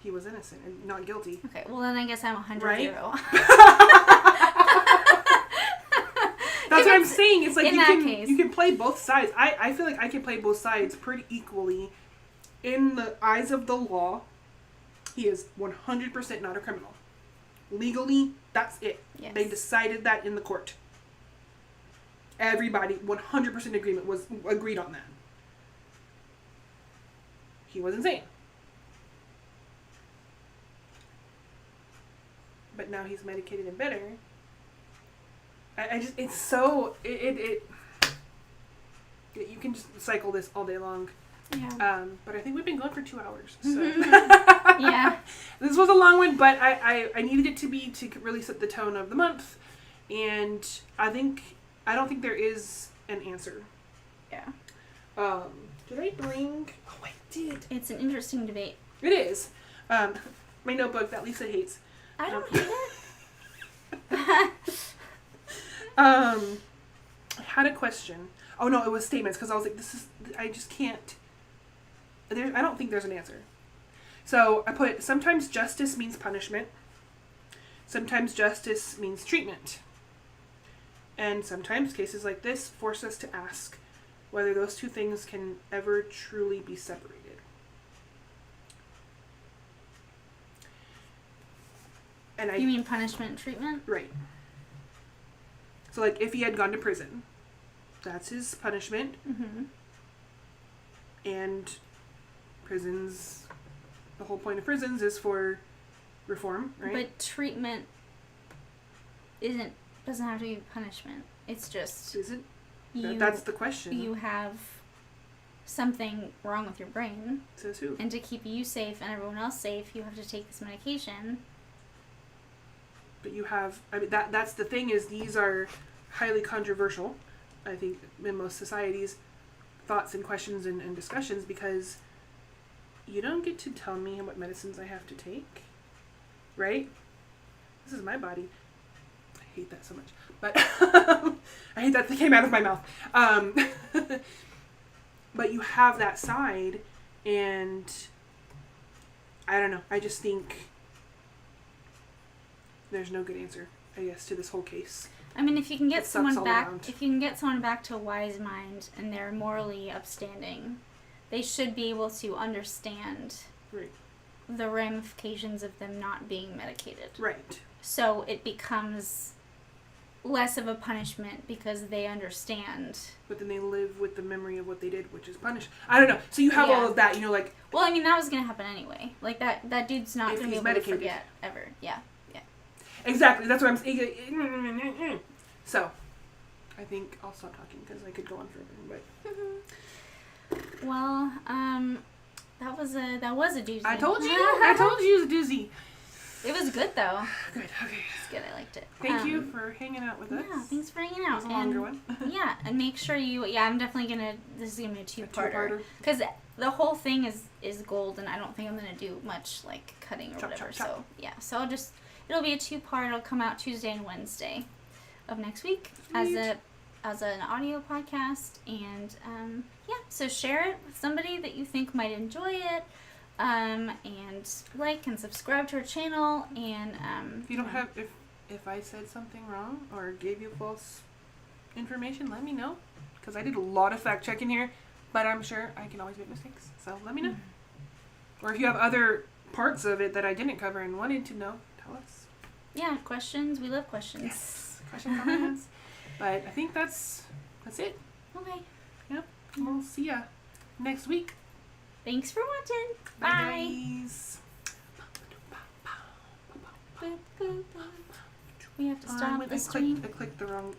he was innocent and not guilty. Okay, well then I guess I'm 100-0. Right? That's what I'm saying. It's you can play both sides. I feel like I can play both sides pretty equally in the eyes of the law. He is 100% not a criminal. Legally, that's it. Yes. They decided that in the court. Everybody, 100% agreed on that. He was insane. But now he's medicated and better. I just, it's so, you can just cycle this all day long. Yeah. But I think we've been going for 2 hours. So. Yeah. This was a long one, but I needed it to be to really set the tone of the month. And I don't think there is an answer. Yeah. Did I bring? Oh, I did. It's an interesting debate. It is. My notebook that Lisa hates. I don't hate it. I had a question. Oh no, it was statements because I was like, I just can't. I don't think there's an answer. So I put, sometimes justice means punishment. Sometimes justice means treatment. And sometimes cases like this force us to ask whether those two things can ever truly be separated. And you mean punishment and treatment? Right. So like if he had gone to prison, that's his punishment. Mm-hmm. And prisons, the whole point of prisons is for reform, right? But treatment doesn't have to be punishment. It's just... Is it? That's the question. You have something wrong with your brain. Says who? And to keep you safe and everyone else safe, you have to take this medication. But you have... I mean, that's the thing is these are highly controversial, I think, in most societies, thoughts and questions and discussions, because you don't get to tell me what medicines I have to take, right? This is my body. I hate that so much. But I hate that came out of my mouth. But you have that side, and I don't know. I just think there's no good answer, I guess, to this whole case. I mean, if you can get someone back to a wise mind and they're morally upstanding, they should be able to understand the ramifications of them not being medicated. Right. So it becomes less of a punishment because they understand. But then they live with the memory of what they did, which is punished. I don't know. So you have all of that, like... Well, I mean, that was going to happen anyway. Like, that dude's not going to be able to forget ever. Yeah. Exactly. That's what I'm saying. So, I think I'll stop talking because I could go on forever. But well, that was a doozy. I told you it was a doozy. It was good though. Good. Okay. It's good. I liked it. Thank you for hanging out with us. Yeah, thanks for hanging out. It was a longer one. Yeah, and make sure you. Yeah, I'm definitely gonna. This is gonna be a two-parter. Because the whole thing is gold, and I don't think I'm gonna do much like cutting or whatever. So yeah, so it'll be a two-part. It'll come out Tuesday and Wednesday of next week as an audio podcast, and so share it with somebody that you think might enjoy it, and like and subscribe to our channel, and if you don't have if I said something wrong or gave you false information, let me know, because I did a lot of fact checking here, but I'm sure I can always make mistakes, so let me know. Or if you have other parts of it that I didn't cover and wanted to know, tell us. Yeah, questions. We love questions. Yes, questions, comments. But I think that's it. Okay. Yep. We'll see ya next week. Thanks for watching. Bye. We have to stop the stream. I clicked the wrong.